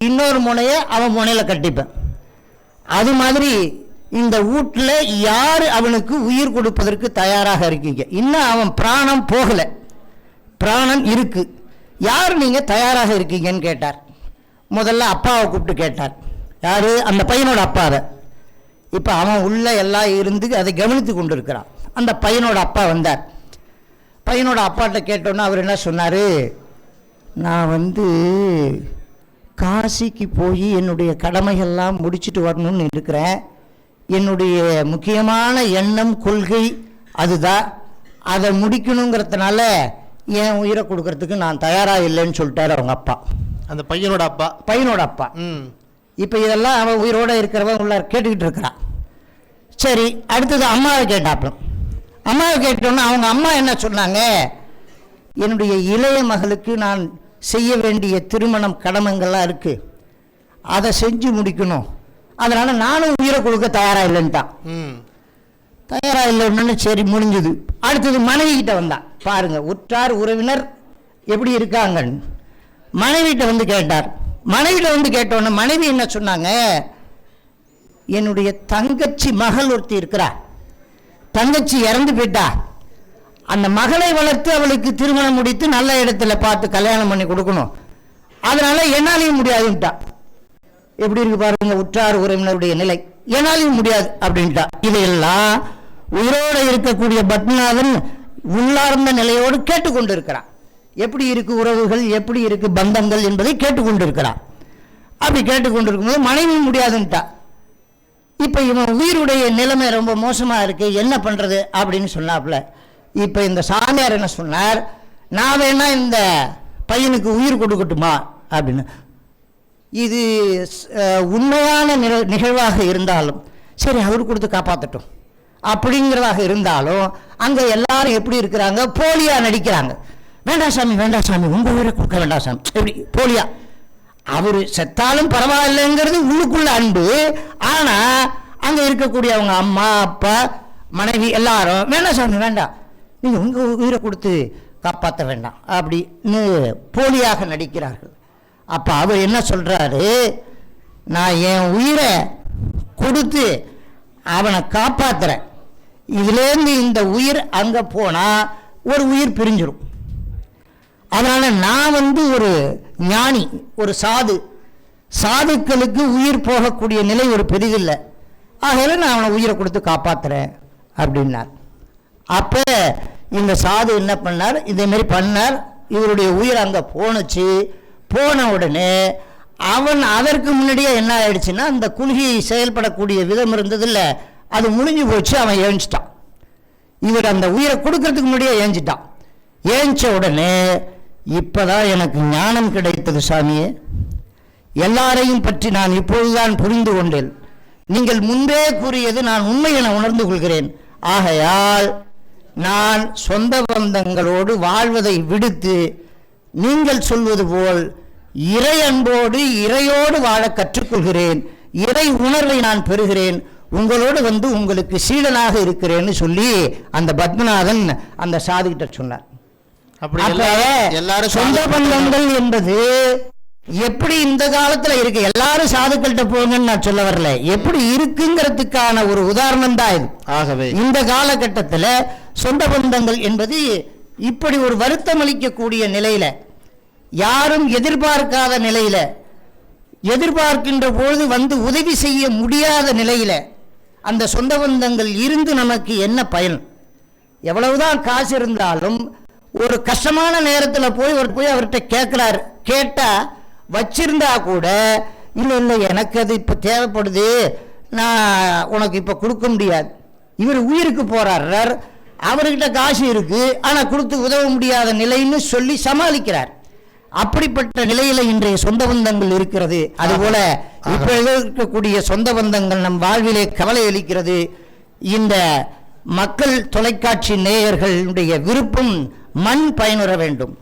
இன்னொரு முனையை அவன் முனையில் கட்டிப்பேன். அது மாதிரி இந்த வீட்டில் யார் அவனுக்கு உயிர் கொடுப்பதற்கு தயாராக இருக்கீங்க? இன்னும் அவன் பிராணம் போகலை, பிராணம் இருக்கு, யார் நீங்கள் தயாராக இருக்கீங்கன்னு கேட்டார். முதல்ல அப்பாவை கூப்பிட்டு கேட்டார். யார்? அந்த பையனோட அப்பாவை. இப்போ அவன் உள்ள எல்லாம் இருந்து அதை கவனித்து கொண்டு இருக்கிறான். அந்த பையனோட அப்பா வந்தார். பையனோட அப்பாட்ட கேட்டோன்னா அவர் என்ன சொன்னார், நான் காசிக்கு போய் என்னுடைய கடமைகள்லாம் முடிச்சுட்டு வரணும்னு இருக்கிறேன். என்னுடைய முக்கியமான எண்ணம், கொள்கை அதுதான். அதை முடிக்கணுங்கிறதுனால என் உயிரை கொடுக்கறதுக்கு நான் தயாராக இல்லைன்னு சொல்லிட்டார் அவங்க அப்பா. அந்த பையனோட அப்பா. இப்போ இதெல்லாம் அவன் உயிரோடு இருக்கிறவன் உள்ள கேட்டுக்கிட்டு இருக்கிறான். சரி, அடுத்தது அம்மாவை கேட்டாப்புல. அம்மாவை கேட்டோன்னா அவங்க அம்மா என்ன சொன்னாங்க, என்னுடைய இளைய மகளுக்கு நான் செய்ய வேண்டிய திருமணம் கடமைங்கள்லாம் இருக்குது, அதை செஞ்சு முடிக்கணும், அதனால் நானும் உயிரை கொடுக்க தயாராக இல்லைன்ட்டான். தயாராக இல்லைன்னு சரி முடிஞ்சுது. அடுத்தது மனைவி கிட்ட வந்தான். பாருங்க, உற்றார் உறவினர் எப்படி இருக்காங்கன்னு மனைவிட்ட வந்து கேட்டார். மனைவிட்ட வந்து கேட்டோன்னே மனைவி என்ன சொன்னாங்க, என்னுடைய தங்கச்சி மகள் ஒருத்தி இருக்கிறா, தங்கச்சி இறந்து போயிட்டா, அந்த மகளை வளர்த்து அவளுக்கு திருமணம் முடித்து நல்ல இடத்துல பார்த்து கல்யாணம் பண்ணி கொடுக்கணும், அதனால என்னாலையும் முடியாதுன்ட்டா. எப்படி இருக்கு பாருங்க உற்றார் உறவினருடைய நிலை, என்னாலையும் முடியாது அப்படின்ட்டா. இதையெல்லாம் உயிரோடு இருக்கக்கூடிய பத்மநாதன் உள்ளார்ந்த நிலையோடு கேட்டுக்கொண்டு இருக்கிறான். எப்படி இருக்கு உறவுகள், எப்படி இருக்கு பந்தங்கள் என்பதை கேட்டுக்கொண்டு இருக்கிறான். அப்படி கேட்டுக்கொண்டு இருக்கும்போது மனைவி முடியாதுன்ட்டா. இப்போ இவன் உயிருடைய நிலைமை ரொம்ப மோசமாக இருக்கு, என்ன பண்ணுறது அப்படின்னு சொன்னாப்புல. இப்போ இந்த சாமியார் என்ன சொன்னார், நான் வேணா இந்த பையனுக்கு உயிர் கொடுக்கட்டுமா அப்படின்னு. இது உண்மையான நிகழ்வாக இருந்தாலும் சரி, அவர் கொடுத்து காப்பாற்றட்டும் அப்படிங்கிறதாக இருந்தாலும் அங்கே எல்லாரும் எப்படி இருக்கிறாங்க, போலியா நடிக்கிறாங்க. வேண்டாம் சாமி, வேண்டாம் சாமி, உங்கள் உயிரை கொடுக்க வேண்டாம் சாமி, எப்படி போலியா. அவர் செத்தாலும் பரவாயில்லைங்கிறது உள்ளுக்குள்ள அன்பு. ஆனால் அங்கே இருக்கக்கூடிய அவங்க அம்மா அப்பா மனைவி எல்லாரும் வேண்டாம் சாமி வேண்டாம், நீங்கள் உங்கள் உயிரை கொடுத்து காப்பாற்ற வேண்டாம் அப்படின்னு போலியாக நடிக்கிறார்கள். அப்போ அவர் என்ன சொல்கிறாரு, நான் என் உயிரை கொடுத்து அவனை காப்பாற்றுறேன், இதுலேருந்து இந்த உயிர் அங்கே போனால் ஒரு உயிர் பிரிஞ்சிடும், அதனால் நான் ஒரு ஞானி, ஒரு சாதுக்களுக்கு உயிர் போகக்கூடிய நிலை ஒரு பெரிதில்லை, ஆகையில நான் அவனை உயிரை கொடுத்து காப்பாற்றுறேன் அப்படின்னார். அப்போ இந்த சாது என்ன பண்ணார், இதேமாரி பண்ணார். இவருடைய உயிர் அங்கே போணுச்சு. போன உடனே அவன் அதற்கு முன்னாடியே என்ன ஆயிடுச்சுன்னா, அந்த குலுகி செயல்படக்கூடிய விதம் இருந்ததில்ல, அது முடிஞ்சு போச்சு. அவன் ஏஞ்சிட்டான். இவர் அந்த உயிரை கொடுக்கறதுக்கு முன்னாடியே ஏஞ்சிட்டான். ஏஞ்ச உடனே இப்போதான் எனக்கு ஞானம் கிடைத்தது சாமியே, எல்லாரையும் பற்றி நான் இப்பொழுதுதான் புரிந்து கொண்டேன், நீங்கள் முன்பே கூறியது நான் உண்மை என உணர்ந்து கொள்கிறேன், ஆகையால் நான் சொந்த பந்தங்களோடு வாழ்வதை விடுத்து நீங்கள் சொல்வது போல் இறை அன்போடு இறையோடு வாழ கற்றுக்கொள்கிறேன், இறை உணர்வை நான் பெறுகிறேன், உங்களோடு உங்களுக்கு சீடனாக இருக்கிறேன்னு சொல்லி அந்த பத்மநாதன் அந்த சாதுகிட்ட சொன்னார். எல்லாரும் சொந்த பந்தங்கள் என்பது எப்படி இந்த காலத்துல இருக்கு, எல்லாரும் சாதுக்கள்கிட்ட போங்கன்னு நான் சொல்ல வரல, எப்படி இருக்குங்கிறதுக்கான ஒரு உதாரணம் தான் இது. ஆகவே இந்த காலகட்டத்தில் சொந்த பந்தங்கள் என்பது இப்படி ஒரு வருத்தம் அளிக்கக்கூடிய நிலையில, யாரும் எதிர்பார்க்காத நிலையில, எதிர்பார்க்கின்ற பொழுது உதவி செய்ய முடியாத நிலையில அந்த சொந்த பந்தங்கள் இருந்து நமக்கு என்ன பயன்? எவ்வளவுதான் காசு இருந்தாலும் ஒரு கஷ்டமான நேரத்தில் போய் அவர்கிட்ட கேட்கிறார், கேட்டா வச்சிருந்தா கூட இல்லை எனக்கு அது இப்போ தேவைப்படுது, நான் உனக்கு இப்போ கொடுக்க முடியாது. இவர் உயிருக்கு போறார், அவர்கிட்ட காசு இருக்கு, ஆனால் கொடுத்து உதவ முடியாத நிலைன்னு சொல்லி சமாளிக்கிறார். அப்படிப்பட்ட நிலையில இன்றைய சொந்த பந்தங்கள் இருக்கிறது. அதுபோல இப்ப இருக்கக்கூடிய சொந்த பந்தங்கள் நம் வாழ்விலே கவலை அளிக்கிறது. இந்த மக்கள் தொலைக்காட்சி நேயர்களுடைய விருப்பம் மண் பயனுற வேண்டும்,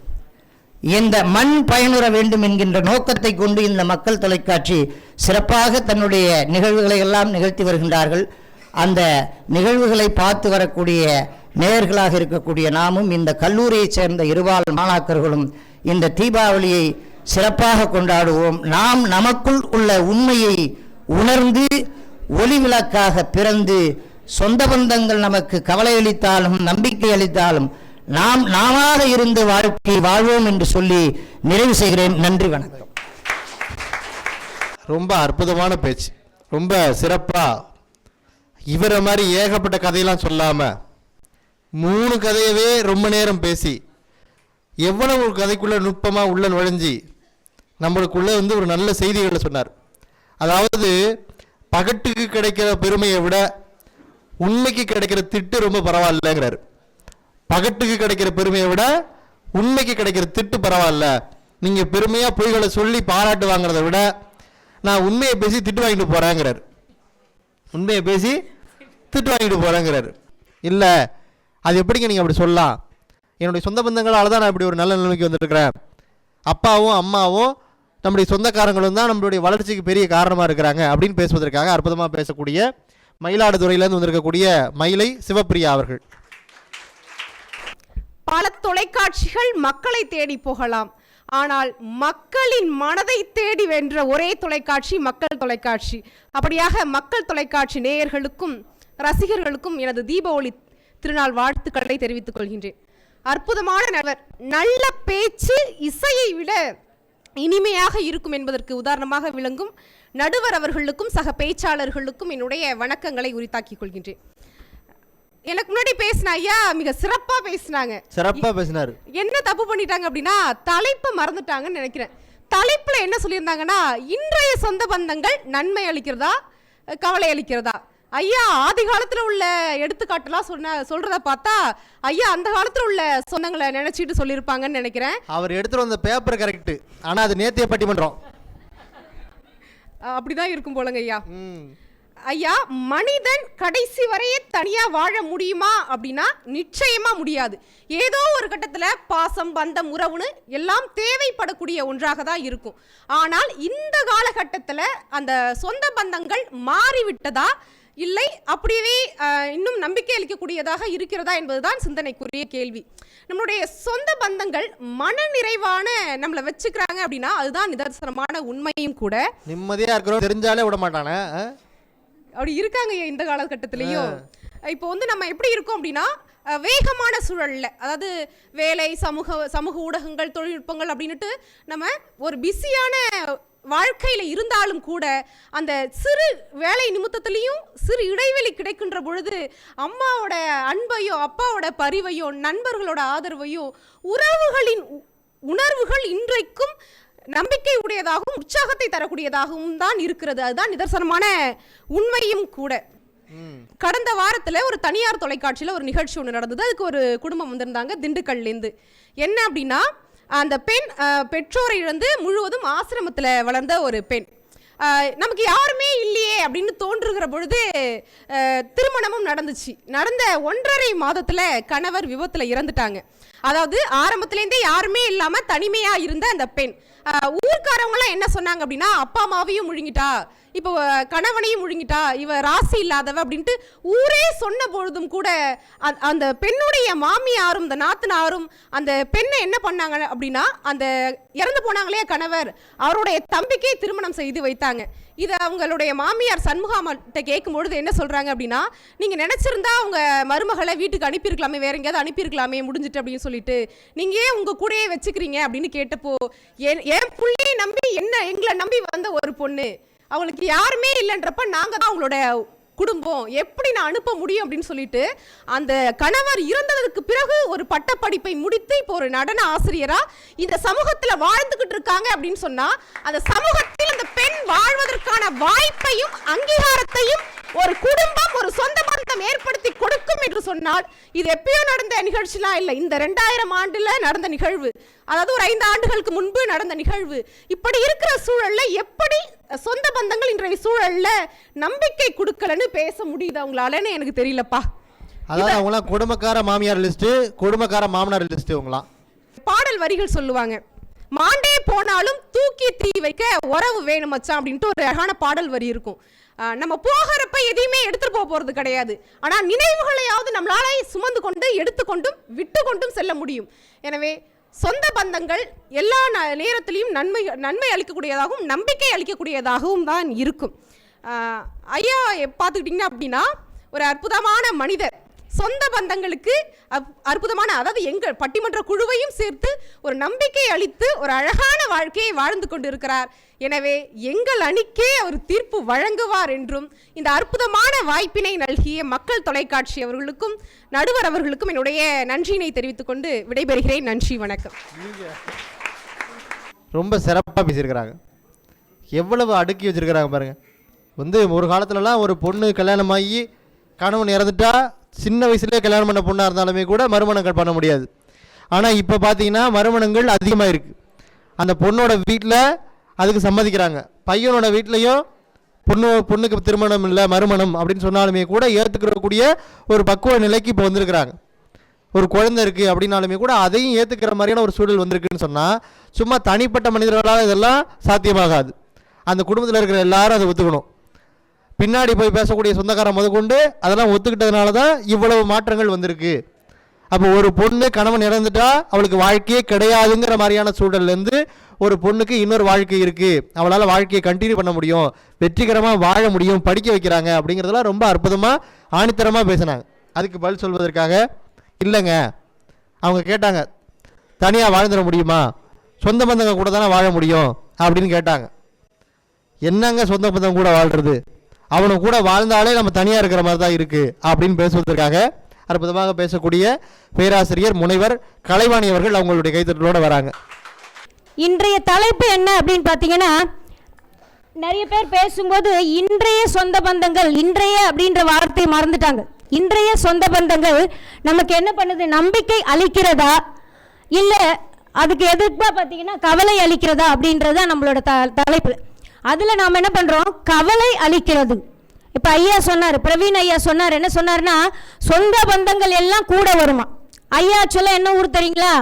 இந்த மண் பயனுற வேண்டும் என்கின்ற நோக்கத்தை கொண்டு இந்த மக்கள் தொலைக்காட்சி சிறப்பாக தன்னுடைய நிகழ்வுகளை எல்லாம் நிகழ்த்தி வருகின்றார்கள். அந்த நிகழ்வுகளை பார்த்து வரக்கூடிய நேயர்களாக இருக்கக்கூடிய நாமும் இந்த கல்லூரியைச் சேர்ந்த இருபால் மாணாக்கர்களும் இந்த தீபாவளியை சிறப்பாக கொண்டாடுவோம். நாம் நமக்குள் உள்ள உண்மையை உணர்ந்து ஒளி விளக்காக பிறந்து சொந்த பந்தங்கள் நமக்கு கவலை அளித்தாலும் நம்பிக்கை அளித்தாலும் நாமாக இருந்து வாழ்க்கை வாழ்வோம் என்று சொல்லி நிறைவு செய்கிறேன். நன்றி, வணக்கம். ரொம்ப அற்புதமான பேச்சு, ரொம்ப சிறப்பா. இவரை மாதிரி ஏகப்பட்ட கதையெல்லாம் சொல்லாம 3 கதையவே ரொம்ப நேரம் பேசி எவ்வளவு ஒரு கதைக்குள்ள நுட்பமா உள்ள நுழைஞ்சி நம்மளுக்குள்ள ஒரு நல்ல செய்திகளை சொன்னார். அதாவது பகட்டுக்கு கிடைக்கிற பெருமையை விட உண்மைக்கு கிடைக்கிற திட்டு ரொம்ப பரவாயில்லைங்கிறார். பகட்டுக்கு கிடைக்கிற பெருமையை விட உண்மைக்கு கிடைக்கிற திட்டு பரவாயில்ல, நீங்க பெருமையா பொய்களை சொல்லி பாராட்டு வாங்குறத விட நான் உண்மையை பேசி திட்டு வாங்கிட்டு போறேங்கிறார். உண்மையை பேசி திட்டு வாங்கிட்டு போறேங்கிறார். இல்லை, அது எப்படிங்க நீங்கள் அப்படி சொல்லலாம்? என்னுடைய சொந்த பந்தங்களால் தான் நான் இப்படி ஒரு நல்ல நிலைமைக்கு வந்துருக்கிறேன், அப்பாவும் அம்மாவும் நம்முடைய சொந்தக்காரங்களும் தான் நம்மளுடைய வளர்ச்சிக்கு பெரிய காரணமாக இருக்கிறாங்க அப்படின்னு பேசுவதற்காக அற்புதமாக பேசக்கூடிய மயிலாடுதுறையிலேருந்து வந்திருக்கக்கூடிய மயிலை சிவப்பிரியா அவர்கள். பல தொலைக்காட்சிகள் மக்களை தேடி போகலாம், ஆனால் மக்களின் மனதை தேடி வென்ற ஒரே தொலைக்காட்சி மக்கள் தொலைக்காட்சி. அப்படியாக மக்கள் தொலைக்காட்சி நேயர்களுக்கும் ரசிகர்களுக்கும் எனது தீபாவளி திருநாள் வாழ்த்துக்களை தெரிவித்துக் கொள்கின்றேன். அற்புதமான நபர், நல்ல பேச்சு இசையை விட இனிமையாக இருக்கும் என்பதற்கு உதாரணமாக விளங்கும் நடுவர் அவர்களுக்கும் சக பேச்சாளர்களுக்கும் என்னுடைய வணக்கங்களை உரித்தாக்கிக் கொள்கின்றேன். எனக்கு முன்னாடி பேசின ஐயா மிக சிறப்பா பேசினாங்க. சிறப்பா பேசினாரு. என்ன தப்பு பண்ணிட்டாங்க அப்படின்னா தலைப்பை மறந்துட்டாங்கன்னு நினைக்கிறேன். தலைப்புல என்ன சொல்லியிருந்தாங்கன்னா, இன்றைய சொந்த பந்தங்கள் நன்மை அளிக்கிறதா கவலை அளிக்கிறதா. ஐயா ஆதி காலத்துல உள்ள எடுத்துக்காட்டுலாம் சொல்றத பார்த்தா ஐயா அந்த காலத்துல உள்ள சொந்தங்களை நினைச்சிட்டு சொல்லியிருப்பாங்கன்னு நினைக்கிறேன். அவர் எடுத்துட்டு வந்த பேப்பர் கரெக்ட், ஆனா அது நேத்திய பட்டிமன்றம் அப்படிதான் இருக்கும் போலங்க ஐயா. ஐயா, மனிதன் கடைசி வரையே தனியா வாழ முடியுமா அப்படின்னா நிச்சயமா முடியாது. ஏதோ ஒரு கட்டத்துல பாசம் பந்தம் உறவுன்னு எல்லாம் தேவைப்படக்கூடிய ஒன்றாக தான் இருக்கும். ஆனால் இந்த காலகட்டத்துல அந்த சொந்த பந்தங்கள் மாறிவிட்டதா இல்லை அப்படியே இன்னும் நம்பிக்கை அளிக்கக்கூடியதாக இருக்கிறதா என்பதுதான் சிந்தனைக்குரிய கேள்வி. நம்மளுடைய சொந்த பந்தங்கள் மன நிறைவான நம்மளை வச்சுக்கிறாங்க அப்படின்னா அதுதான் நிதர்சனமான உண்மையும் கூட. நிம்மதியா இருக்கிறோம் தெரிஞ்சாலே விட மாட்டானே, அப்படி இருக்காங்க இந்த காலகட்டத்திலையும். இப்போ நம்ம எப்படி இருக்கோம் அப்படின்னா வேகமான சூழல்ல, அதாவது வேலை சமூக ஊடகங்கள் தொழில்நுட்பங்கள் அப்படின்னுட்டு நம்ம ஒரு பிஸியான வாழ்க்கையில இருந்தாலும் கூட அந்த சிறு வேலை நிமித்தத்திலையும் சிறு இடைவெளி கிடைக்கின்ற பொழுது அம்மாவோட அன்பையோ அப்பாவோட பரிவையோ நண்பர்களோட ஆதரவையோ உறவுகளின் உணர்வுகள் இன்றைக்கும் நம்பிக்கை உடையதாகவும் உற்சாகத்தை தரக்கூடியதாகவும் தான் இருக்கிறது. அதுதான் நிதர்சனமான உண்மையும் கூட. கடந்த வாரத்துல ஒரு தனியார் தொலைக்காட்சியில ஒரு நிகழ்ச்சி ஒன்று நடந்தது. அதுக்கு ஒரு குடும்பம் வந்திருந்தாங்க திண்டுக்கல்லேருந்து. என்ன அப்படின்னா, அந்த பெண் பெற்றோரை இழந்து முழுவதும் ஆசிரமத்தில் வளர்ந்த ஒரு பெண். நமக்கு யாருமே இல்லையே அப்படின்னு தோன்றுகிற பொழுது திருமணமும் நடந்துச்சு. நடந்த 1.5 மாதத்துல கணவர் விபத்துல இறந்துட்டாங்க. அதாவது ஆரம்பத்திலேருந்தே யாருமே இல்லாம தனிமையா இருந்த அந்த பெண், ஊர்க்காரவங்களாம் என்ன சொன்னாங்க அப்படின்னா, அப்பா அம்மாவையும் முழுங்கிட்டா, இப்போ கணவனையும் முழுங்கிட்டா, இவ ராசி இல்லாதவ அப்படின்ட்டு ஊரே சொன்ன பொழுதும் கூட அந்த பெண்ணுடைய மாமியாரும் அந்த நாத்தனாரும் அந்த பெண்ணை என்ன பண்ணாங்க அப்படின்னா, அந்த இறந்து போனாங்களே கணவர், அவருடைய தம்பிக்கே திருமணம் செய்து வைத்தாங்க. இதை அவங்களுடைய மாமியார் சண்முகாமட்ட கேட்கும் பொழுது என்ன சொல்றாங்க அப்படின்னா, நீங்க நினைச்சிருந்தா அவங்க மருமகளை வீட்டுக்கு அனுப்பியிருக்கலாமே, வேற எங்கேயாவது அனுப்பியிருக்கலாமே முடிஞ்சிட்டு அப்படின்னு சொல்லிட்டு நீங்க ஏன் உங்க கூடயே வச்சுக்கிறீங்க அப்படின்னு கேட்டப்போ, என் புள்ளையை நம்பி எங்களை நம்பி வந்த ஒரு பொண்ணு, அவங்களுக்கு யாருமே இல்லைன்றப்ப நாங்க தான் அவங்களோட குடும்பம், எப்படி நான் அனுப்ப முடியும் அப்படின்னு சொல்லிட்டு அந்த கணவர் இறந்ததுக்கு பிறகு ஒரு பட்டப்படிப்பை முடித்து இப்போ ஒரு நடன ஆசிரியரா இந்த சமூகத்துல வாழ்ந்துகிட்டு இருக்காங்க அப்படின்னு சொன்னா, அந்த சமூகத்தில் அந்த பெண் வாழ்வதற்கான வாய்ப்பையும் அங்கீகாரத்தையும் ஒரு குடும்பம் ஒரு சொந்த பந்தம் ஏற்படுத்தி கொடுக்கும் என்று சொன்னால், இது எப்பயோ நடந்த நிகழ்ச்சிலாம் இல்லை, இந்த 2000 ஆண்டுல நடந்த நிகழ்வு, அதாவது ஒரு 5 ஆண்டுகளுக்கு முன்பு நடந்த நிகழ்வு. இப்படி இருக்கிற சூழல்ல எப்படி சொந்த பந்தங்கள் இன்றைய சூழல்ல நம்பிக்கை கொடுக்கலன்னு பேச முடியுது அவங்களாலன்னு எனக்கு தெரியலப்பா. அதாவது அவங்களாம் குடும்பக்கார மாமியார் லிஸ்ட், குடும்பக்கார மாமனார் லிஸ்ட். அவங்களாம் பாடல் வரிகள் சொல்லுவாங்க, மாண்டே போனாலும் தூக்கி தீ வைக்க உறவு வேணும் மச்சான் அப்படின்ட்டு ஒரு அழகான பாடல் வரி இருக்கும். நம்ம போகிறப்ப எதையுமே எடுத்துட்டு போறது கிடையாது, ஆனா நினைவுகளையாவது நம்மளால சுமந்து கொண்டு எடுத்துக்கொண்டும் விட்டு கொண்டும் செல்ல முடியும். எனவே சொந்த பந்தங்கள் எல்லா நேரத்திலையும் நன்மை அளிக்கக்கூடியதாகவும் நம்பிக்கை அளிக்கக்கூடியதாகவும் தான் இருக்கும். ஐயா பார்த்துக்கிட்டிங்கன்னா அப்படின்னா ஒரு அற்புதமான மனிதர், சொந்த பந்தங்களுக்கு அற்புதமான, அதாவது எங்கள் பட்டிமன்ற குழுவையும் சேர்த்து ஒரு நம்பிக்கை அளித்து ஒரு அழகான வாழ்க்கையை வாழ்ந்து கொண்டிருக்கிறார். எனவே எங்கள் அணிக்கே அவர் தீர்ப்பு வழங்குவார் என்றும் இந்த அற்புதமான வாய்ப்பினை நல்கிய மக்கள் தொலைக்காட்சி அவர்களுக்கும் நடுவர் அவர்களுக்கும் என்னுடைய நன்றியினை தெரிவித்துக் கொண்டு விடைபெறுகிறேன். நன்றி, வணக்கம். ரொம்ப சிறப்பாக பேசியிருக்கிறாங்க. எவ்வளவு அடுக்கி வச்சிருக்கிறாங்க பாருங்க. ஒரு காலத்துலலாம் ஒரு பொண்ணு கல்யாணமாகி கணவன் இறந்துட்டா சின்ன வயசுலேயே கல்யாணம் பண்ண பொண்ணாக இருந்தாலுமே கூட மறுமணங்கள் பண்ண முடியாது. ஆனால் இப்போ பார்த்தீங்கன்னா மறுமணங்கள் அதிகமாக இருக்குது. அந்த பொண்ணோட வீட்டில் அதுக்கு சம்மதிக்கிறாங்க, பையனோட வீட்லேயும் பொண்ணுக்கு திருமணம் இல்லை மறுமணம் அப்படின்னு சொன்னாலுமே கூட ஏற்றுக்கிறக்கூடிய ஒரு பக்குவ நிலைக்கு இப்போ வந்திருக்கிறாங்க. ஒரு குழந்தை இருக்குது அப்படின்னாலுமே கூட அதையும் ஏற்றுக்கிற மாதிரியான ஒரு சூழல் வந்திருக்குன்னு சொன்னால் சும்மா தனிப்பட்ட மனிதர்களால் இதெல்லாம் சாத்தியமாகாது. அந்த குடும்பத்தில் இருக்கிற எல்லாரும் அதை ஒத்துக்கணும். பின்னாடி போய் பேசக்கூடிய சொந்தக்காரன் முதற்கொண்டு அதெல்லாம் ஒத்துக்கிட்டதுனால தான் இவ்வளவு மாற்றங்கள் வந்திருக்கு. அப்போ ஒரு பொண்ணு கணவன் இறந்துட்டா அவளுக்கு வாழ்க்கையே கிடையாதுங்கிற மாதிரியான சூழல்லேருந்து ஒரு பொண்ணுக்கு இன்னொரு வாழ்க்கை இருக்குது, அவளால் வாழ்க்கையை கண்டினியூ பண்ண முடியும், வெற்றிகரமாக வாழ முடியும், படிக்க வைக்கிறாங்க அப்படிங்கிறதெல்லாம் ரொம்ப அற்புதமாக ஆணித்தரமாக பேசினாங்க. அதுக்கு பதில் சொல்வதற்காக இல்லைங்க, அவங்க கேட்டாங்க தனியாக வாழ்ந்துட முடியுமா, சொந்த பந்தங்க கூட தானே வாழ முடியும் அப்படின்னு கேட்டாங்க. என்னங்க சொந்த பந்தம் கூட வாழ்கிறது, அவனு கூட வாழ்ந்தாலே நம்ம தனியாக இருக்கிற மாதிரி தான் இருக்குது அப்படின்னு பேசுவதற்காக அற்புதமாக பேசக்கூடிய பேராசிரியர் முனைவர் கலைவாணி அவர்கள் அவங்களுடைய கைத்தட்டலோடு வராங்க. இன்றைய தலைப்பு என்ன அப்படின்னு பார்த்தீங்கன்னா, நிறைய பேர் பேசும்போது இன்றைய சொந்த பந்தங்கள், இன்றைய அப்படின்ற வார்த்தையை மறந்துட்டாங்க. இன்றைய சொந்த பந்தங்கள் நமக்கு என்ன பண்ணுது, நம்பிக்கை அளிக்கிறதா இல்லை அதுக்கு எதிர்ப்பாக பார்த்தீங்கன்னா கவலை அளிக்கிறதா அப்படின்றது தான் நம்மளோட தலைப்பு. அதில் நாம் என்ன பண்ணுறோம், கவலை அளிக்கிறது. இப்போ ஐயா சொன்னார், பிரவீன் ஐயா சொன்னார், என்ன சொன்னார்னா சொந்த பந்தங்கள் எல்லாம் கூட வருமா. ஐயா சொல்ல என்ன ஊர் தெரியுங்களா,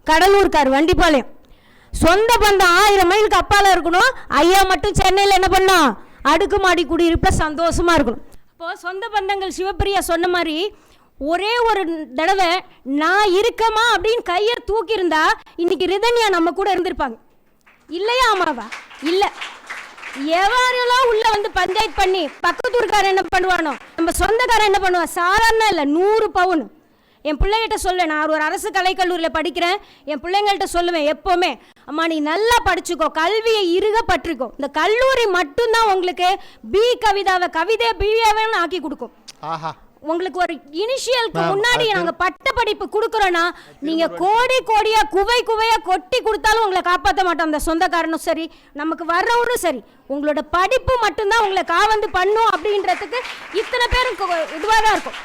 கடலூர்கார், வண்டிப்பாளையம். சொந்த பந்தம் 1000 மைலுக்கு அப்பால இருக்கணும், ஐயா மட்டும் சென்னையில் என்ன பண்ணோம், அடுக்குமாடி குடியிருப்பில் சந்தோஷமா இருக்கணும். இப்போ சொந்த பந்தங்கள் சிவப்பிரியா சொன்ன மாதிரி ஒரே ஒரு தடவை நான் இருக்கமா அப்படின்னு கையை தூக்கியிருந்தா இன்னைக்கு ரிதன்யா நம்ம கூட இருந்திருப்பாங்க இல்லையா? ஆமாவா? இல்லை. எவரெல்லாம் உள்ள வந்து பஞ்சாயத்து பண்ணி பக்கத்தூர்காரன் என்ன பண்ணுவானோ, நம்ம சொந்தக்காரன் என்ன பண்ணுவான், சாதாரண இல்லை 100 பவுன். என் பிள்ளைகிட்ட சொல்லுவேன், நான் ஒரு அரசு கலைக்கல்லூரியில் படிக்கிறேன், என் பிள்ளைங்கள்ட்ட சொல்லுவேன் எப்போவுமே, அம்மா நீ நல்லா படிச்சுக்கோ, கல்வியை இறுக பற்றிக்கோ, இந்த கல்லூரி மட்டும்தான் உங்களுக்கு பி கவிதாவை கவிதை பிவியாவேன்னு ஆக்கி கொடுக்கும். ஆஹா, உங்களுக்கு ஒரு இனிஷியலுக்கு முன்னாடி நாங்கள் பட்ட படிப்பு கொடுக்குறோன்னா நீங்கள் கோடி கோடியா குவை குவையா கொட்டி கொடுத்தாலும் உங்களை காப்பாற்ற மாட்டோம். அந்த சொந்தக்காரனும் சரி நமக்கு வர்றவனும் சரி, உங்களோட படிப்பு மட்டும்தான் உங்களை காவந்து பண்ணும் அப்படின்றதுக்கு இத்தனை பேரும் இதுவாக தான் இருக்கும்.